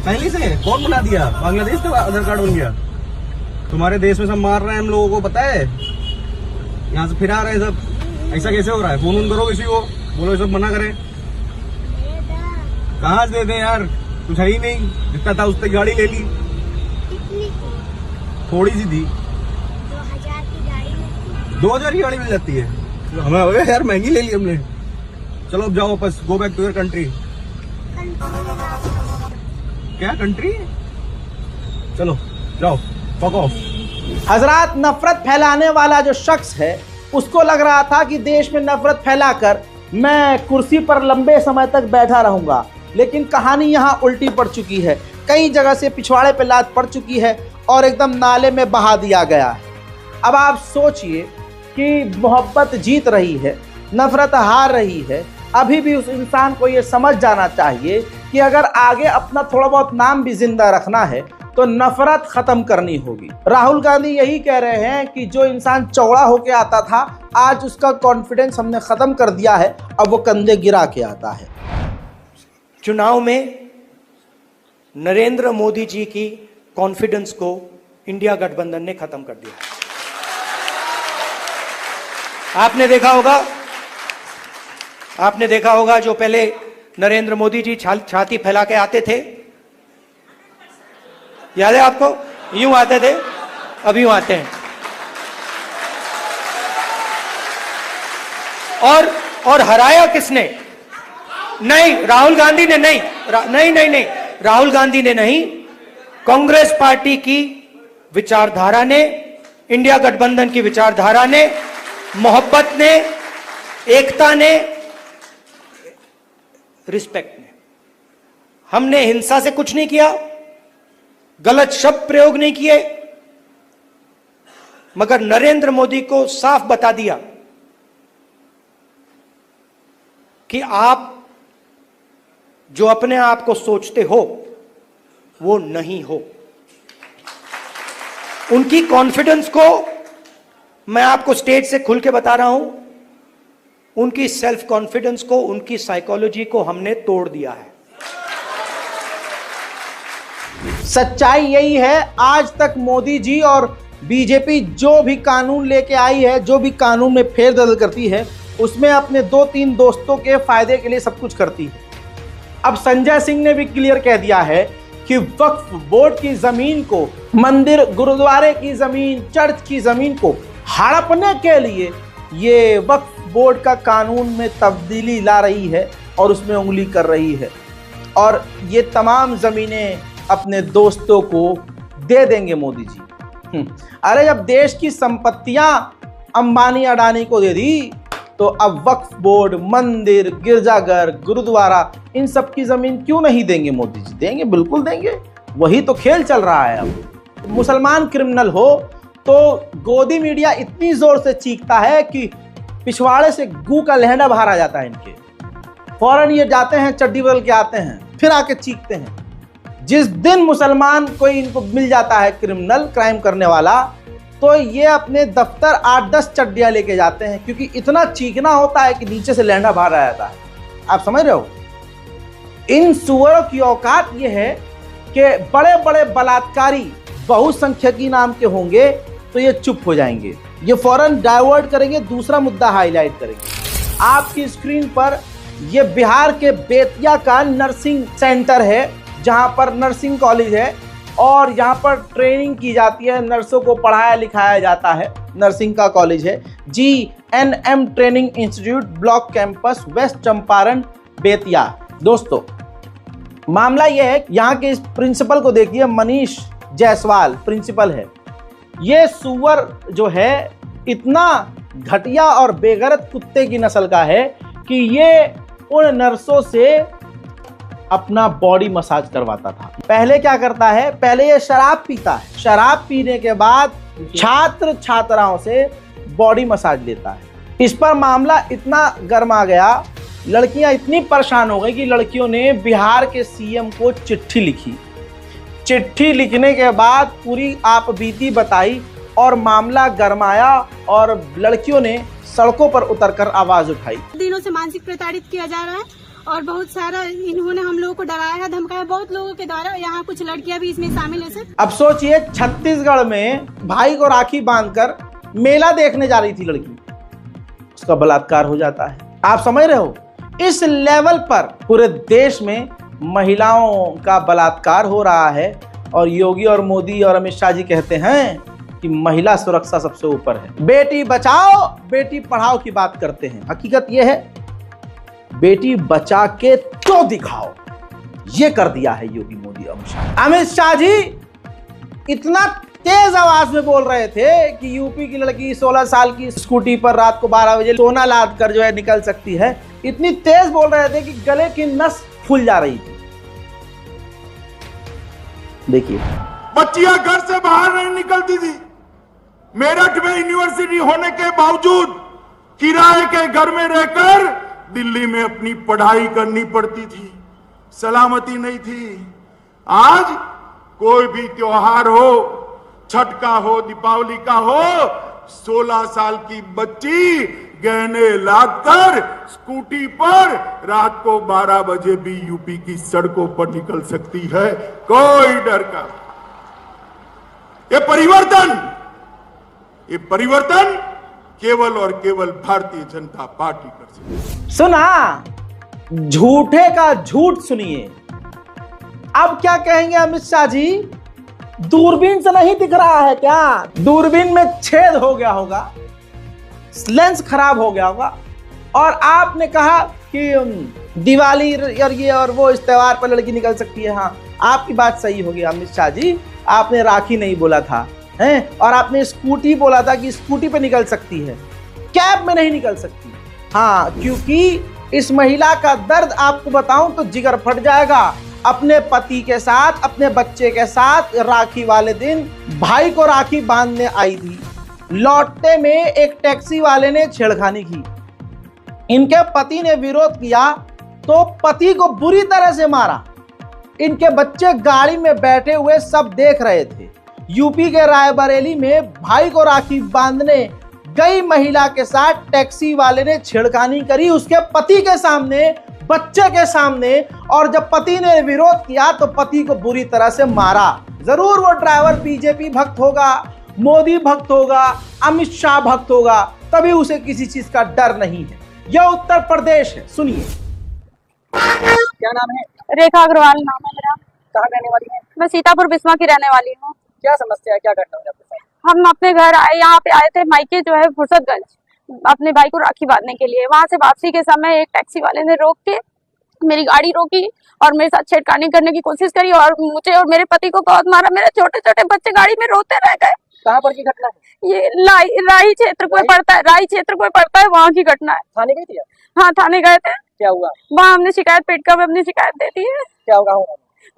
Speaker 5: पहले से? कौन बना दिया? बांग्लादेश का आधार कार्ड बन गया। तुम्हारे देश में सब मार रहे हैं, हम लोगों को पता है, यहाँ से फिरा रहे हैं सब। ऐसा कैसे हो रहा है? फोन करो किसी को, बोलो सब मना करे। कहाँ से दे दें यार, कुछ है ही नहीं, जितना था उससे गाड़ी ले ली, थोड़ी सी थी।
Speaker 7: 2000 की गाड़ी में
Speaker 5: 2000 की गाड़ी मिल जाती है हमें? यार महंगी ले ली हमने। चलो अब जाओ वापस, go back to your country. क्या कंट्री? चलो जाओ, फक ऑफ।
Speaker 1: हजरात, नफरत फैलाने वाला जो शख्स है उसको लग रहा था कि देश में नफरत फैलाकर मैं कुर्सी पर लंबे समय तक बैठा रहूंगा, लेकिन कहानी यहाँ उल्टी पड़ चुकी है। कई जगह से पिछवाड़े पे लात पड़ चुकी है और एकदम नाले में बहा दिया गया है। अब आप सोचिए कि मोहब्बत जीत रही है, नफरत हार रही है। अभी भी उस इंसान को ये समझ जाना चाहिए कि अगर आगे अपना थोड़ा बहुत नाम भी जिंदा रखना है तो नफरत खत्म करनी होगी। राहुल गांधी यही कह रहे हैं कि जो इंसान चौड़ा होके आता था, आज उसका कॉन्फिडेंस हमने खत्म कर दिया है, अब वो कंधे गिरा के आता है।
Speaker 8: चुनाव में नरेंद्र मोदी जी की कॉन्फिडेंस को इंडिया गठबंधन ने खत्म कर दिया। आपने देखा होगा जो पहले नरेंद्र मोदी जी छाती फैला के आते थे, याद है आपको? यूं आते थे, अभी वो आते हैं। और हराया किसने? नहीं, राहुल गांधी ने नहीं, नहीं, राहुल गांधी ने नहीं, कांग्रेस पार्टी की विचारधारा ने, इंडिया गठबंधन की विचारधारा ने, मोहब्बत ने, एकता ने, रिस्पेक्ट ने। हमने हिंसा से कुछ नहीं किया, गलत शब्द प्रयोग नहीं किए, मगर नरेंद्र मोदी को साफ बता दिया कि आप जो अपने आप को सोचते हो वो नहीं हो। उनकी कॉन्फिडेंस को मैं आपको स्टेज से खुल के बता रहा हूं, उनकी सेल्फ कॉन्फिडेंस को, उनकी साइकोलॉजी को हमने तोड़ दिया है।
Speaker 1: सच्चाई यही है, आज तक मोदी जी और बीजेपी जो भी कानून लेके आई है, जो भी कानून में फेरबदल करती है, उसमें अपने 2-3 दोस्तों के फायदे के लिए सब कुछ करती है। अब संजय सिंह ने भी क्लियर कह दिया है कि वक्फ बोर्ड की जमीन को, मंदिर गुरुद्वारे की जमीन, चर्च की जमीन को हड़पने के लिए ये वक्फ बोर्ड का कानून में तब्दीली ला रही है और उसमें उंगली कर रही है, और ये तमाम जमीनें अपने दोस्तों को दे देंगे मोदी जी। अरे जब देश की संपत्तियां अंबानी अडानी को दे दी, तो अब वक्फ बोर्ड, मंदिर, गिरजाघर, गुरुद्वारा, इन सब की जमीन क्यों नहीं देंगे मोदी जी? देंगे, बिल्कुल देंगे। वही तो खेल चल रहा है। अब मुसलमान क्रिमिनल हो तो गोदी मीडिया इतनी जोर से चीखता है कि पिछवाड़े से गू का लहंडा बाहर आ जाता है इनके। फौरन ये जाते हैं, चड्डी बदल के आते हैं, फिर आके चीखते हैं। जिस दिन मुसलमान कोई इनको मिल जाता है क्रिमिनल, क्राइम करने वाला, तो ये अपने दफ्तर 8-10 चड्डियां लेके जाते हैं, क्योंकि इतना चीखना होता है कि नीचे से लहंडा बाहर आ जाता है। आप समझ रहे हो? इन सुअरों की औकात ये है कि बड़े बड़े बलात्कारी बहुसंख्यकी नाम के होंगे तो ये चुप हो जाएंगे, ये फौरन डाइवर्ट करेंगे, दूसरा मुद्दा हाईलाइट करेंगे। आपकी स्क्रीन पर ये बिहार के बेतिया का नर्सिंग सेंटर है, जहां पर नर्सिंग कॉलेज है और यहाँ पर ट्रेनिंग की जाती है, नर्सों को पढ़ाया लिखाया जाता है। नर्सिंग का कॉलेज है, GNM training institute, block campus, west Champaran, Bettiah. दोस्तों, मामला यह है, यहाँ के इस प्रिंसिपल को देखिए, मनीष जायसवाल प्रिंसिपल है। ये सुअर जो है इतना घटिया और बेगैरत कुत्ते की नस्ल का है कि ये उन नर्सों से अपना बॉडी मसाज करवाता था। पहले क्या करता है, पहले ये शराब पीता है, शराब पीने के बाद छात्र छात्राओं से बॉडी मसाज लेता है। इस पर मामला इतना गर्मा गया, लड़कियां इतनी परेशान हो गई कि लड़कियों ने बिहार के CM को चिट्ठी लिखी। चिट्ठी लिखने के बाद पूरी आप बीती बताई और मामला गरमाया और लड़कियों ने सड़कों पर उतरकर आवाज उठाई।
Speaker 7: दिनों से मानसिक प्रताड़ित किया जा रहा है और बहुत सारा इन्होंने हम लोगों को डराया धमकाया, बहुत लोगों के द्वारा। यहाँ कुछ लड़कियां भी इसमें शामिल है सर। अब
Speaker 1: सोचिए, छत्तीसगढ़ में भाई को राखी बांधकर मेला देखने जा रही थी लड़की, उसका बलात्कार हो जाता है। आप समझ रहे हो? इस लेवल पर पूरे देश में महिलाओं का बलात्कार हो रहा है और योगी और मोदी और अमित शाह जी कहते हैं कि महिला सुरक्षा सबसे ऊपर है। बेटी बचाओ बेटी पढ़ाओ की बात करते हैं, हकीकत यह है बेटी बचा के तो दिखाओ, ये कर दिया है योगी मोदी अमित शाह। अमित शाह जी इतना तेज आवाज में बोल रहे थे कि यूपी की लड़की 16 साल की स्कूटी पर रात को 12 बजे सोना लाद कर जो है निकल सकती है, इतनी तेज बोल रहे थे कि गले की नस फूल जा रही थी। देखिए,
Speaker 9: बच्चियां घर से बाहर नहीं निकलती थी। मेरठ में यूनिवर्सिटी होने के बावजूद किराए के घर में रहकर दिल्ली में अपनी पढ़ाई करनी पड़ती थी, सलामती नहीं थी। आज कोई भी त्योहार हो, छठ का हो, दीपावली का हो, 16 साल की बच्ची गहने लादकर स्कूटी पर रात को 12 बजे भी यूपी की सड़कों पर निकल सकती है, कोई डर का। ये परिवर्तन केवल और केवल भारतीय जनता पार्टी कर सकती है।
Speaker 1: सुना, झूठे का झूठ सुनिए। अब क्या कहेंगे अमित शाह जी दूरबीन से नहीं दिख रहा है क्या? दूरबीन में छेद हो गया होगा, लेंस खराब हो गया होगा। और आपने कहा कि दिवाली और ये और वो इस त्योहार पर लड़की निकल सकती है। हाँ, आपकी बात सही होगी अमित शाह जी, आपने राखी नहीं बोला था हैं, और आपने स्कूटी बोला था कि स्कूटी पे निकल सकती है, कैब में नहीं निकल सकती। हाँ, क्योंकि इस महिला का दर्द आपको बताऊं तो जिगर फट जाएगा। अपने पति के साथ, अपने बच्चे के साथ राखी वाले दिन भाई को राखी बांधने आई थी। लौटते में एक टैक्सी वाले ने छेड़खानी की, इनके पति ने विरोध किया तो पति को बुरी तरह से मारा। इनके बच्चे गाड़ी में बैठे हुए सब देख रहे थे। यूपी के रायबरेली में भाई को राखी बांधने गई महिला के साथ टैक्सी वाले ने छेड़खानी करी, उसके पति के सामने, बच्चे के सामने। और जब पति ने विरोध किया तो पति को बुरी तरह से मारा। जरूर वो ड्राइवर बीजेपी भक्त होगा, मोदी भक्त होगा, अमित शाह भक्त होगा, तभी उसे किसी चीज का डर नहीं है। यह उत्तर प्रदेश है, सुनिए।
Speaker 5: क्या नाम है?
Speaker 10: रेखा अग्रवाल नाम है मेरा।
Speaker 5: कहाँ रहने वाली है?
Speaker 10: मैं सीतापुर बिस्वा की रहने वाली हूँ।
Speaker 5: क्या समस्या है, क्या घटना हुई आपके साथ?
Speaker 10: हम अपने घर आए, यहाँ पे आए थे मायके जो है फुर्सतगंज, अपने भाई को राखी बांधने के लिए। वहां से वापसी के समय एक टैक्सी वाले ने रोक के मेरी गाड़ी रोकी और मेरे साथ छेड़खानी करने की कोशिश करी और मुझे और मेरे पति को बहुत मारा। मेरे छोटे छोटे बच्चे गाड़ी में रोते रह गए।
Speaker 5: कहाँ पर की घटना है?
Speaker 10: ये राही क्षेत्र को पड़ता है, राही क्षेत्र को पड़ता है, वहाँ की घटना है।
Speaker 5: थाने गई थी?
Speaker 10: हाँ, थाने गए थे।
Speaker 5: क्या हुआ
Speaker 10: वहाँ? हमने शिकायत पेटका में अपनी शिकायत दे दी है।
Speaker 5: क्या होगा?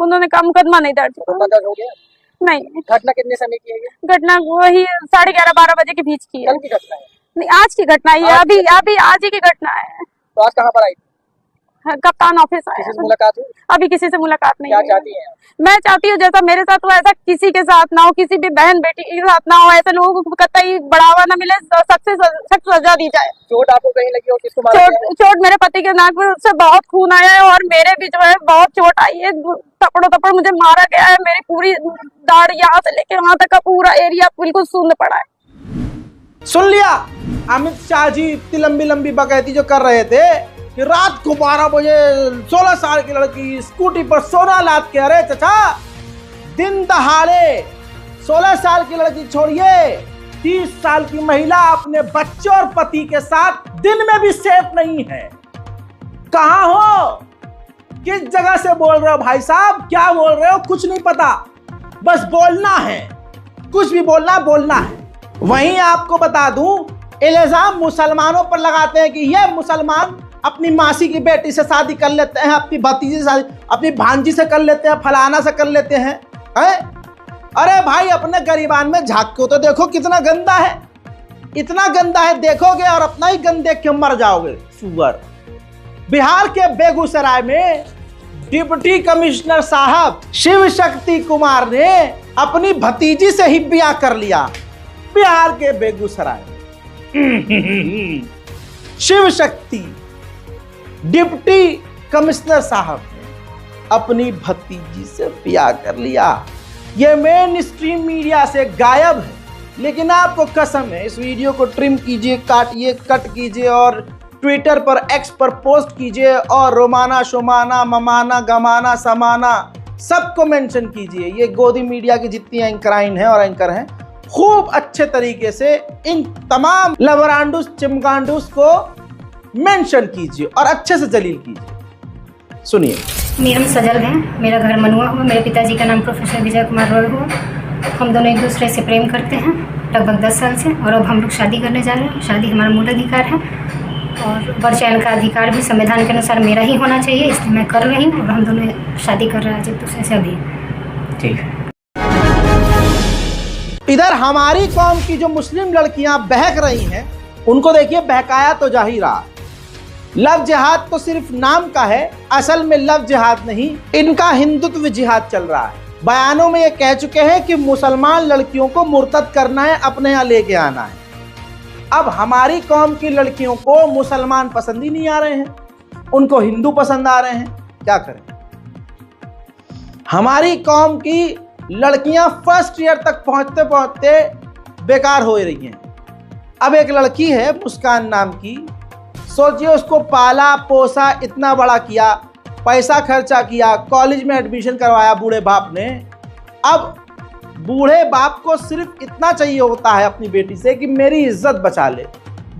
Speaker 10: उन्होंने का मुकदमा नहीं दर्ज
Speaker 5: हो गया?
Speaker 10: नहीं।
Speaker 5: घटना कितने समय की है?
Speaker 10: घटना वही 11:30-12 बजे के बीच की है।
Speaker 5: कल की घटना है?
Speaker 10: नहीं, आज की घटना है। अभी आज ही की घटना है।
Speaker 5: तो आज कहाँ पर आई?
Speaker 10: कप्तान ऑफिस आया।
Speaker 5: किसी से मुलाकात हुई?
Speaker 10: अभी किसी से मुलाकात नहीं।
Speaker 5: क्या चाहती हैं?
Speaker 10: मैं चाहती हूँ जैसा मेरे साथ हुआ ऐसा किसी के साथ ना हो, किसी भी बहन बेटी के साथ ना हो। ऐसे लोगों को कतई बढ़ावा ना मिले, सख्त से सख्त सजा दी जाए।
Speaker 5: चोट आपको कहीं लगी और किसको मारा?
Speaker 10: चोट मेरे पति के नाक में से बहुत खून आया है और मेरे भी जो है बहुत चोट आई है। थप्पड़ मुझे मारा गया है। मेरी पूरी दाढ़ यहाँ से लेके वहां तक का पूरा एरिया बिल्कुल सूंद पड़ा है।
Speaker 1: सुन लिया अमित शाह जी इतनी लंबी लंबी बकैती जो कर रहे थे कि रात को 12 बजे 16 साल की लड़की स्कूटी पर सोना लाद के, अरे चाचा, दिन दहाड़े 16 साल की लड़की छोड़िए, 30 साल की महिला अपने बच्चों और पति के साथ दिन में भी सेफ नहीं है। कहां हो? किस जगह से बोल रहे हो भाई साहब? क्या बोल रहे हो? कुछ नहीं पता, बस बोलना है, कुछ भी बोलना है। वहीं आपको बता दूं, इल्जाम मुसलमानों पर लगाते हैं कि ये मुसलमान अपनी मासी की बेटी से शादी कर लेते हैं, अपनी भतीजी से शादी, अपनी भांजी से कर लेते हैं, फलाना से कर लेते हैं। अरे भाई, अपने गरीबान में झांक के तो देखो कितना गंदा है। इतना गंदा है, देखोगे और अपना ही गंद देख के मर जाओगे, सुअर। बिहार के बेगूसराय में डिप्टी कमिश्नर साहब शिव शक्ति कुमार ने अपनी भतीजी से ही ब्याह कर लिया। बिहार के बेगूसराय में शिव शक्ति डिप्टी कमिश्नर साहब ने अपनी भतीजी से ब्याह कर लिया। यह मेन स्ट्रीम मीडिया से गायब है, लेकिन आपको कसम है, इस वीडियो को ट्रिम कीजिए, काटिए, कट कीजिए और ट्विटर पर, एक्स पर पोस्ट कीजिए और रोमाना, शोमाना, ममाना, गमाना, समाना सबको मेंशन कीजिए। ये गोदी मीडिया की जितनी एंकराइन है और एंकर हैं, खूब अच्छे तरीके से इन तमाम लवरांडूस चिमगांडूस को मेंशन कीजिए और अच्छे से जलील कीजिए। सुनिए।
Speaker 11: मेरा नाम सजल है, मेरा घर मनुआ हुआ, मेरे पिताजी का नाम प्रोफेसर विजय कुमार रॉय हुआ। हम दोनों एक दूसरे से प्रेम करते हैं लगभग 10 साल से, और अब हम लोग शादी करने जा रहे हैं। शादी हमारा मूल अधिकार है और वर्चयन का अधिकार भी संविधान के अनुसार मेरा ही होना चाहिए, इसलिए मैं कर रही हूँ और हम दोनों शादी कर रहे हैं एक दूसरे से अभी। ठीक है।
Speaker 1: इधर हमारी कौम की जो मुस्लिम लड़कियां बहक रही हैं, उनको देखिए, बहकाया तो जा ही रहा। लव जिहाद तो सिर्फ नाम का है, असल में लव जिहाद नहीं, इनका हिंदुत्व जिहाद चल रहा है। बयानों में ये कह चुके हैं कि मुसलमान लड़कियों को मुर्तद करना है, अपने यहाँ लेके आना है। अब हमारी कौम की लड़कियों को मुसलमान पसंद ही नहीं आ रहे हैं, उनको हिंदू पसंद आ रहे हैं। क्या करें? हमारी कौम की लड़कियां फर्स्ट ईयर तक पहुंचते पहुंचते बेकार हो रही हैं। अब एक लड़की है मुस्कान नाम की, सोचिए, उसको पाला पोसा, इतना बड़ा किया, पैसा खर्चा किया, कॉलेज में एडमिशन करवाया बूढ़े बाप ने। अब बूढ़े बाप को सिर्फ इतना चाहिए होता है अपनी बेटी से कि मेरी इज्जत बचा ले।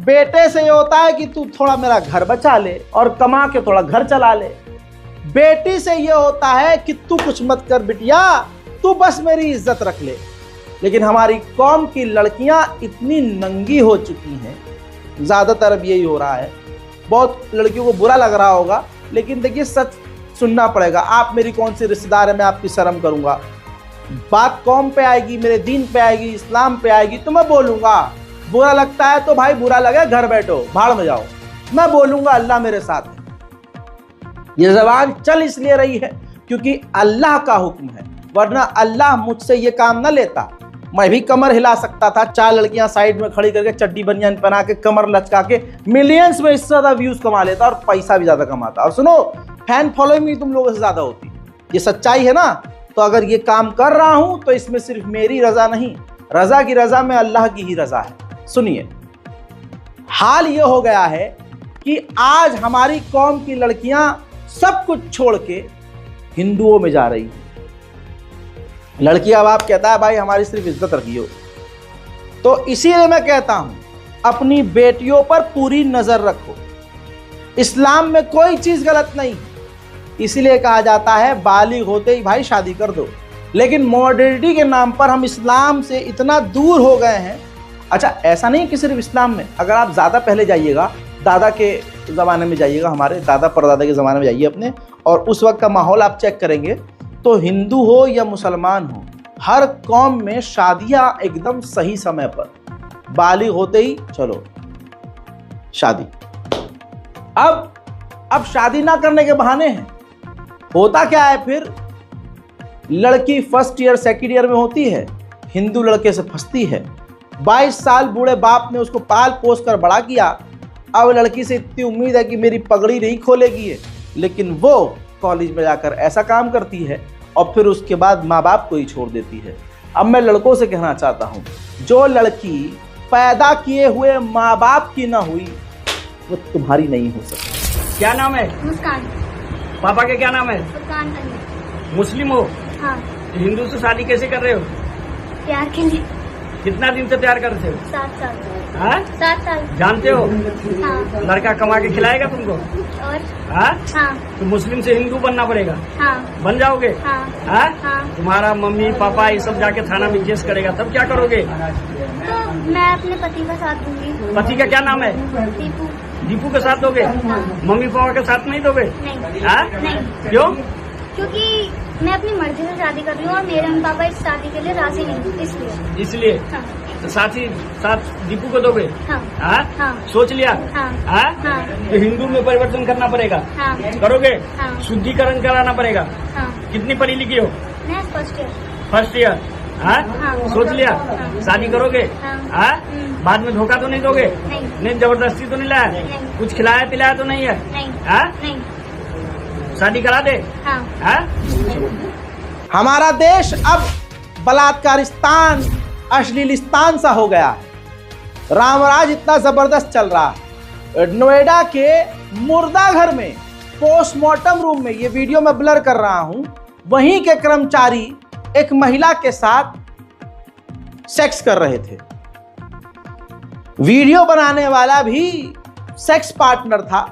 Speaker 1: बेटे से ये होता है कि तू थोड़ा मेरा घर बचा ले और कमा के थोड़ा घर चला ले। बेटी से ये होता है कि तू कुछ मत कर बिटिया, तू बस मेरी इज्जत रख ले। लेकिन हमारी कौम की लड़कियां इतनी नंगी हो चुकी हैं, ज़्यादातर अब यही हो रहा है। बहुत लड़कियों को बुरा लग रहा होगा, लेकिन देखिए सच सुनना पड़ेगा। आप मेरी कौन सी रिश्तेदार है, मैं आपकी शर्म करूंगा। बात कौम पे आएगी, मेरे दीन पे आएगी, इस्लाम पे आएगी तो मैं बोलूंगा। बुरा लगता है तो भाई बुरा लगे, घर बैठो, भाड़ में जाओ। मैं बोलूंगा, अल्लाह मेरे साथ है। ये ज़बान चल इसलिए रही है क्योंकि अल्लाह का हुक्म है, वरना अल्लाह मुझसे ये काम न लेता। मैं भी कमर हिला सकता था, 4 लड़कियां साइड में खड़ी करके चड्डी बनियान पहना के कमर लचका के मिलियंस में इससे ज़्यादा व्यूज़ कमा लेता और पैसा भी ज़्यादा कमाता। और सुनो, फैन फॉलोइंग भी तुम लोगों से ज़्यादा होती। ये सच्चाई है ना। तो अगर ये काम कर रहा हूं तो इसमें सिर्फ मेरी रजा नहीं, रजा की रजा में अल्लाह की ही रजा है। सुनिए, हाल ये हो गया है कि आज हमारी कौम की लड़कियां सब कुछ छोड़ के हिंदुओं में जा रही हैं। लड़की का बाप कहता है भाई हमारी सिर्फ इज्जत रखियो। तो इसीलिए मैं कहता हूं, अपनी बेटियों पर पूरी नजर रखो। इस्लाम में कोई चीज गलत नहीं, इसीलिए कहा जाता है बालिग होते ही भाई शादी कर दो। लेकिन मॉडर्निटी के नाम पर हम इस्लाम से इतना दूर हो गए हैं। अच्छा, ऐसा नहीं कि सिर्फ इस्लाम में, अगर आप ज़्यादा पहले जाइएगा, दादा के ज़माने में जाइएगा, हमारे दादा परदादा के ज़माने में जाइए अपने, और उस वक्त का माहौल आप चेक करेंगे तो हिंदू हो या मुसलमान हो, हर कौम में शादियाँ एकदम सही समय पर, बालिग होते ही चलो शादी। अब शादी ना करने के बहाने हैं। होता क्या है फिर, लड़की फर्स्ट ईयर सेकंड ईयर में होती है, हिंदू लड़के से फंसती है। 22 साल बूढ़े बाप ने उसको पाल पोस कर बड़ा किया। अब लड़की से इतनी उम्मीद है कि मेरी पगड़ी नहीं खोलेगी है, लेकिन वो कॉलेज में जाकर ऐसा काम करती है और फिर उसके बाद माँ बाप को ही छोड़ देती है। अब मैं लड़कों से कहना चाहता हूँ, जो लड़की पैदा किए हुए माँ बाप की ना हुई वो तुम्हारी नहीं हो सकती।
Speaker 5: क्या नाम है?
Speaker 11: मुस्कान।
Speaker 5: पापा के क्या नाम है?
Speaker 11: मुस्कान अली।
Speaker 5: मुस्लिम हो?
Speaker 11: हाँ।
Speaker 5: हिंदू से शादी कैसे कर रहे हो?
Speaker 11: प्यार के लिए।
Speaker 5: कितना दिन से प्यार करते हो?
Speaker 11: 7 साल।
Speaker 5: हाँ?
Speaker 11: 7 साल।
Speaker 5: जानते हो?
Speaker 11: हाँ।
Speaker 5: लड़का कमा के खिलाएगा तुमको?
Speaker 11: और?
Speaker 5: हाँ?
Speaker 11: हाँ।
Speaker 5: तो मुस्लिम से हिंदू बनना पड़ेगा?
Speaker 11: हाँ।
Speaker 5: बन जाओगे?
Speaker 11: हाँ।
Speaker 5: हाँ?
Speaker 11: हाँ।
Speaker 5: तुम्हारा मम्मी पापा ये सब जाके थाना में केस करेगा, तब क्या करोगे?
Speaker 11: तो मैं अपने पति का साथ दूंगी।
Speaker 5: पति का क्या नाम है?
Speaker 11: दीपू।
Speaker 5: दीपू के साथ दोगे? मम्मी पापा के साथ नहीं दोगे?
Speaker 11: नहीं।
Speaker 5: हाँ?
Speaker 11: नहीं।
Speaker 5: क्यों?
Speaker 11: क्योंकि मैं अपनी मर्जी से शादी कर रही हूँ और मेरे मम्मी पापा इस शादी के लिए राजी नहीं, इसलिए।
Speaker 5: हाँ। तो साथ दीपू को दोगे?
Speaker 11: हाँ।
Speaker 5: हाँ?
Speaker 11: हाँ।
Speaker 5: सोच लिया?
Speaker 11: हाँ।
Speaker 5: हाँ?
Speaker 11: हाँ।
Speaker 5: तो हिंदू में परिवर्तन करना पड़ेगा?
Speaker 11: हाँ।
Speaker 5: करोगे?
Speaker 11: हाँ।
Speaker 5: शुद्धिकरण कराना पड़ेगा?
Speaker 11: हाँ।
Speaker 5: कितनी पढ़ी लिखी हो?
Speaker 11: मैं फर्स्ट ईयर।
Speaker 5: First year. हाँ?
Speaker 11: हाँ।
Speaker 5: सोच लिया?
Speaker 11: हाँ।
Speaker 5: शादी करोगे?
Speaker 11: हाँ।
Speaker 5: हाँ? बाद में धोखा तो नहीं दोगे?
Speaker 11: नहीं।
Speaker 5: जबरदस्ती तो नहीं लाया?
Speaker 11: नहीं।
Speaker 5: कुछ खिलाया पिलाया तो नहीं है?
Speaker 11: नहीं।
Speaker 5: हाँ?
Speaker 11: नहीं।
Speaker 5: शादी करा दे?
Speaker 11: हाँ।
Speaker 5: हाँ?
Speaker 1: हमारा देश अब बलात्कारिस्तान, अश्लीलिस्तान सा हो गया है। रामराज इतना जबरदस्त चल रहा है। नोएडा के मुर्दा घर में पोस्टमार्टम रूम में, ये वीडियो मैं ब्लर कर रहा हूं, वहीं के कर्मचारी एक महिला के साथ सेक्स कर रहे थे। वीडियो बनाने वाला भी सेक्स पार्टनर था।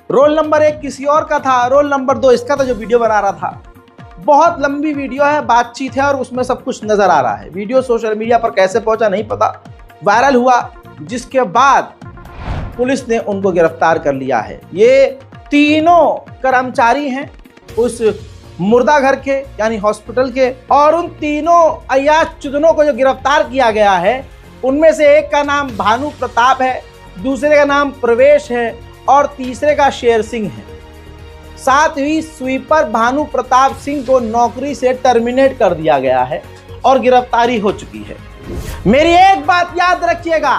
Speaker 1: रोल नंबर 1 किसी और का था, रोल नंबर 2 इसका था जो वीडियो बना रहा था। बहुत लंबी वीडियो है, बातचीत है और उसमें सब कुछ नजर आ रहा है। वीडियो सोशल मीडिया पर कैसे पहुंचा नहीं पता, वायरल हुआ, जिसके बाद पुलिस ने उनको गिरफ्तार कर लिया है। ये तीनों कर्मचारी हैं उस मुर्दा घर के, यानी हॉस्पिटल के, और उन तीनों अय्याज चुदनों को जो गिरफ्तार किया गया है, उनमें से एक का नाम भानु प्रताप है, दूसरे का नाम प्रवेश है और तीसरे का शेर सिंह है। साथ ही स्वीपर भानु प्रताप सिंह को नौकरी से टर्मिनेट कर दिया गया है और गिरफ्तारी हो चुकी है। मेरी एक बात याद रखिएगा,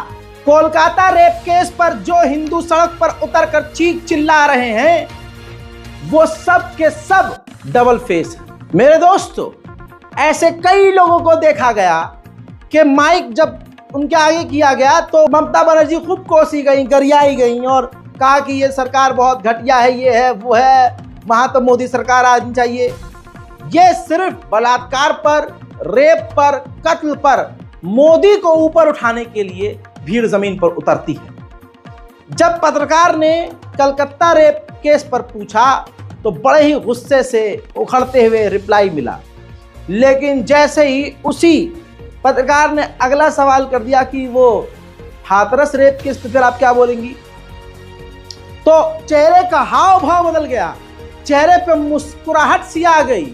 Speaker 1: कोलकाता रेप केस पर जो हिंदू सड़क पर उतरकर चीख चिल्ला रहे हैं, वो सब के सब डबल फेस है। मेरे दोस्तों, ऐसे कई लोगों को देखा गया कि माइक जब उनके आगे किया गया तो ममता बनर्जी खूब कोसी गई, गरियाई गई और कहा कि ये सरकार बहुत घटिया है, ये है वो है, वहां तो मोदी सरकार आनी चाहिए। ये सिर्फ बलात्कार पर, रेप पर, कत्ल पर मोदी को ऊपर उठाने के लिए भीड़ जमीन पर उतरती है। जब पत्रकार ने कलकत्ता रेप केस पर पूछा तो बड़े ही गुस्से से उखड़ते हुए रिप्लाई मिला, लेकिन जैसे ही उसी पत्रकार ने अगला सवाल कर दिया कि वो हाथरस रेप केस पर फिर आप क्या बोलेंगी, तो चेहरे का हाव भाव बदल गया, चेहरे पे मुस्कुराहट सी आ गई।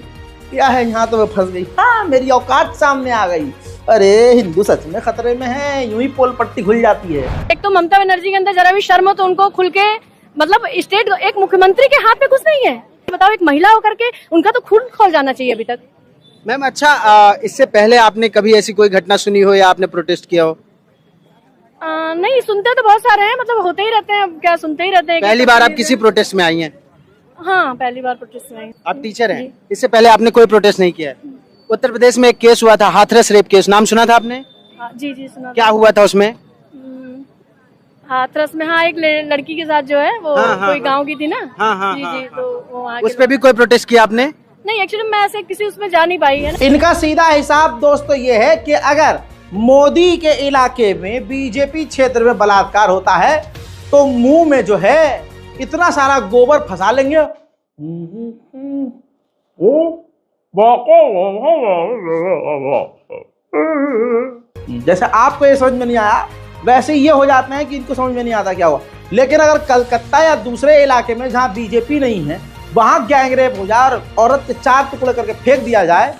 Speaker 1: क्या है, यहाँ तो मैं फंस गई, हाँ मेरी औकात सामने आ गई। अरे हिंदू सच में खतरे में है, यूं ही पोल पट्टी खुल जाती है।
Speaker 10: एक तो ममता बनर्जी के अंदर जरा भी शर्म हो तो उनको खुल के, मतलब स्टेट एक मुख्यमंत्री के हाथ में कुछ नहीं है। बताओ, एक महिला होकर के उनका तो खून खोल जाना चाहिए अभी तक।
Speaker 1: मैम अच्छा, इससे पहले आपने कभी ऐसी कोई घटना सुनी हो या आपने प्रोटेस्ट किया हो?
Speaker 10: नहीं, सुनते तो बहुत सारे हैं, मतलब होते ही रहते हैं, क्या सुनते ही रहते हैं।
Speaker 1: पहली बार आप किसी प्रोटेस्ट में आई हैं?
Speaker 10: हाँ, पहली बार प्रोटेस्ट में आई।
Speaker 1: आप टीचर हैं, इससे पहले आपने कोई प्रोटेस्ट नहीं किया है? उत्तर प्रदेश में एक केस हुआ था, हाथरस रेप केस, नाम सुना था आपने?
Speaker 10: जी जी सुना।
Speaker 1: क्या हुआ था उसमें?
Speaker 10: हाथरस में, हाँ, एक लड़की के साथ जो है वो कोई गांव की थी ना। जी जी, तो
Speaker 1: उस पे भी कोई प्रोटेस्ट किया आपने?
Speaker 10: नहीं, एक्चुअली मैं ऐसे किसी उसमें जा नहीं पाई है।
Speaker 1: इनका सीधा हिसाब दोस्तों ये है कि अगर मोदी के इलाके में, बीजेपी क्षेत्र में बलात्कार होता है तो मुंह में जो है इतना सारा गोबर फंसा लेंगे। जैसे आपको ये समझ में नहीं आया, वैसे ये हो जाते हैं कि इनको समझ में नहीं आता क्या हुआ। लेकिन अगर कलकत्ता या दूसरे इलाके में जहां बीजेपी नहीं है वहां गैंग रेप हो जाए और औरत के 4 टुकड़े करके फेंक दिया जाए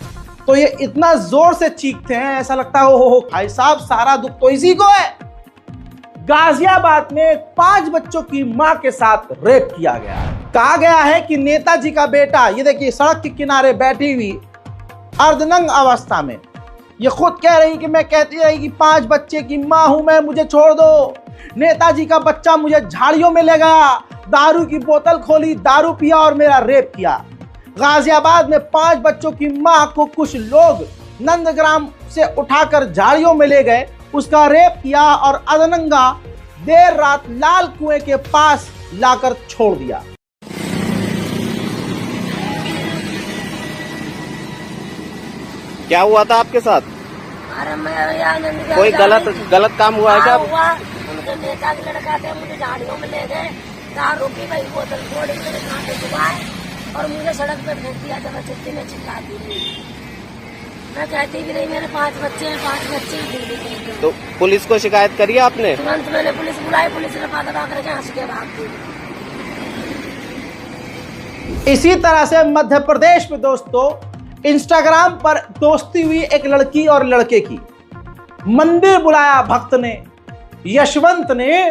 Speaker 1: तो ये इतना जोर से चीखते हैं, ऐसा लगता है हो भाई साहब सारा दुख तो इसी को है। गाजियाबाद में 5 बच्चों की मां के साथ रेप किया गया। कहा गया है कि नेताजी का बेटा, ये देखिए सड़क के किनारे बैठी हुई अर्धनंग अवस्था में, ये खुद कह रही कि मैं कहती रही कि 5 बच्चे की मां हूं मैं, मुझे छोड़ दो। नेताजी का बच्चा मुझे झाड़ियों में ले गया, दारू की बोतल खोली, दारू पिया और मेरा रेप किया। गाजियाबाद में 5 बच्चों की मां को कुछ लोग नंदग्राम से उठाकर झाड़ियों में ले गए, उसका रेप किया और अर्धनंगा देर रात लाल कुएं के पास लाकर छोड़ दिया।
Speaker 5: क्या हुआ था आपके साथ?
Speaker 10: अरे मैं
Speaker 5: कोई गलत काम हुआ है क्या?
Speaker 10: उनके नेता के लड़का थे, मुझे झाड़ियों में ले गए, दारू की भाई बोतल फोड़ी, मेरे कांटे चुभाए और मुझे सड़क पे फेंक दिया। जब मैं छुट्टी में चिल्लाती रही, मैं कहती भी नहीं मेरे 5 बच्चे हैं, 5 बच्चे हैं।
Speaker 5: तो पुलिस को शिकायत करी आपने?
Speaker 10: तुरंत मैंने पुलिस बुलाई, पुलिस ने पता करके हंस के भाग दी।
Speaker 1: इसी तरह से मध्य प्रदेश में दोस्तों इंस्टाग्राम पर दोस्ती हुई एक लड़की और लड़के की, मंदिर बुलाया भक्त ने, यशवंत ने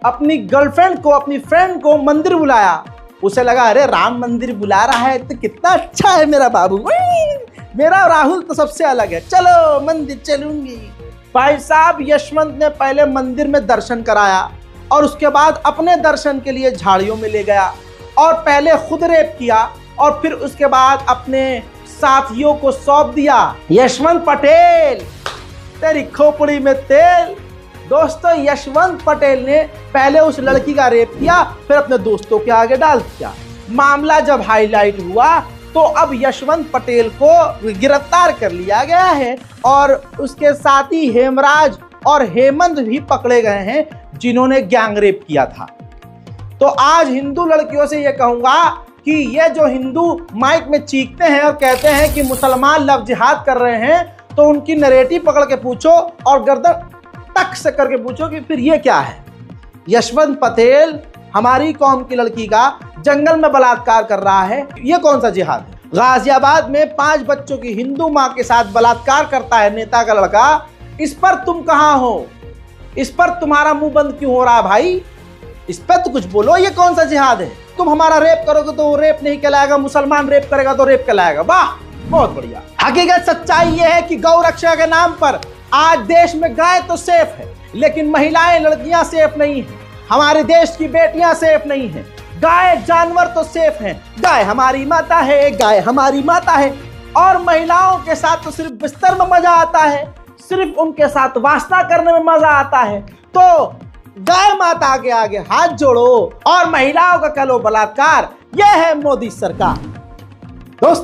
Speaker 1: अपनी गर्लफ्रेंड को, अपनी फ्रेंड को मंदिर बुलाया। उसे लगा अरे राम मंदिर बुला रहा है तो कितना अच्छा है मेरा बाबू, मेरा राहुल तो सबसे अलग है, चलो मंदिर चलूंगी। भाई साहब यशवंत ने पहले मंदिर में दर्शन कराया और उसके बाद अपने दर्शन के लिए झाड़ियों में ले गया और पहले खुद रेप किया और फिर उसके बाद अपने साथियों को सौंप दिया। यशवंत पटेल तेरी खोपड़ी में तेल। दोस्तों यशवंत पटेल ने पहले उस लड़की का रेप किया, फिर अपने दोस्तों के आगे डाल दिया। मामला जब हाईलाइट हुआ तो अब यशवंत पटेल को गिरफ्तार कर लिया गया है और उसके साथी हेमराज और हेमंत भी पकड़े गए हैं जिन्होंने गैंग रेप किया था। तो आज हिंदू लड़कियों से यह कहूंगा कि ये जो हिंदू माइक में चीखते हैं और कहते हैं कि मुसलमान लव जिहाद कर रहे हैं, तो उनकी नरेटिव पकड़ के पूछो और गर्दन टक से करके पूछो कि फिर ये क्या है। यशवंत पटेल हमारी कौम की लड़की का जंगल में बलात्कार कर रहा है, ये कौन सा जिहाद है? गाजियाबाद में 5 बच्चों की हिंदू मां के साथ बलात्कार करता है नेता का लड़का, इस पर तुम कहां हो? इस पर तुम्हारा मुंह बंद क्यों हो रहा भाई? इस पर तो कुछ बोलो, ये कौन सा जिहाद है? तुम हमारा रेप करोगे तो वो रेप नहीं कहलाएगा, मुसलमान रेप करेगा तो रेप कहलाएगा। वाह, बहुत बढ़िया। हकीकत सच्चाई ये है कि गौ रक्षा के नाम पर आज देश में गाय तो सेफ है, लेकिन महिलाएं, लड़कियां सेफ नहीं है। हमारे देश की बेटियां सेफ नहीं है। गाय जानवर तो सेफ हैं, गाय हमारी माता है, गाय हमारी माता है। और महिलाओं के साथ तो सिर्फ बिस्तर में मजा आता है, सिर्फ उनके साथ वास्ता करने में मजा आता है। तो गाय माता के आगे हाथ जोड़ो और महिलाओं का करो बलात्कार। यह है मोदी सरकार। दोस्त,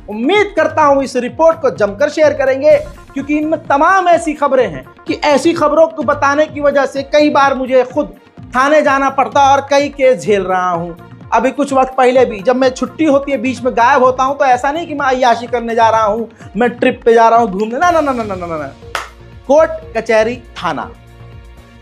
Speaker 1: उम्मीद करता हूं इस रिपोर्ट को जमकर शेयर करेंगे, क्योंकि इनमें तमाम ऐसी खबरें हैं कि ऐसी खबरों को बताने की वजह से कई बार मुझे खुद थाने जाना पड़ता और कई केस झेल रहा हूं। अभी कुछ वक्त पहले भी जब मैं छुट्टी होती है बीच में गायब होता हूं, तो ऐसा नहीं कि मैं अय्याशी करने जा रहा हूं, मैं ट्रिप पे जा रहा हूं घूमने, ना ना ना ना ना ना ना, कोर्ट कचहरी थाना,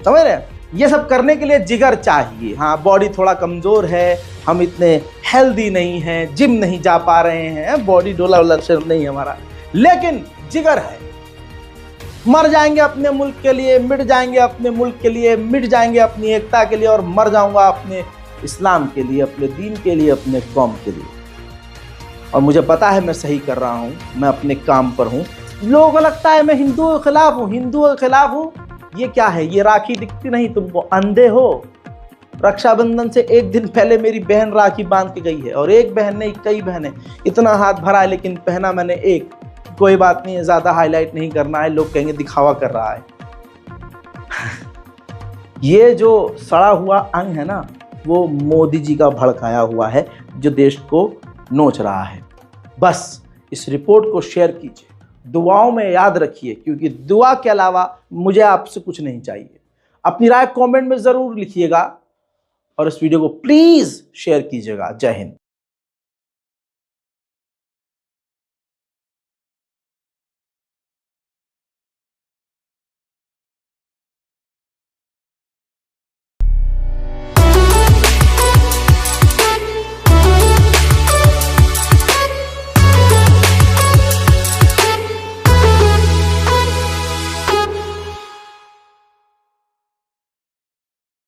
Speaker 1: समझ रहे हैं? ये सब करने के लिए जिगर चाहिए। हाँ, बॉडी थोड़ा कमजोर है, हम इतने हेल्दी नहीं हैं, जिम नहीं जा पा रहे हैं, बॉडी डोला वोला शर्म नहीं हमारा, लेकिन जिगर है। मर जाएंगे अपने मुल्क के लिए, मिट जाएंगे अपने मुल्क के लिए, मिट जाएंगे अपनी एकता के लिए, और मर जाऊंगा अपने इस्लाम के लिए, अपने दीन के लिए, अपने कौम के लिए। और मुझे पता है मैं सही कर रहा हूँ, मैं अपने काम पर हूँ। लोगों को लगता है मैं हिंदुओं के खिलाफ हूँ, हिंदुओं के खिलाफ हूँ। ये क्या है? ये राखी दिखती नहीं तुमको? अंधे हो? रक्षाबंधन से एक दिन पहले मेरी बहन राखी बांध के गई है, और एक बहन नहीं कई बहनें, इतना हाथ भरा है लेकिन पहना मैंने एक। कोई बात नहीं है, ज्यादा हाईलाइट नहीं करना है, लोग कहेंगे दिखावा कर रहा है। ये जो सड़ा हुआ अंग है ना, वो मोदी जी का भड़काया हुआ है, जो देश को नोच रहा है। बस इस रिपोर्ट को शेयर कीजिए, दुआओं में याद रखिए, क्योंकि दुआ के अलावा मुझे आपसे कुछ नहीं चाहिए। अपनी राय कमेंट में जरूर लिखिएगा और इस वीडियो को प्लीज शेयर कीजिएगा। जय हिंद।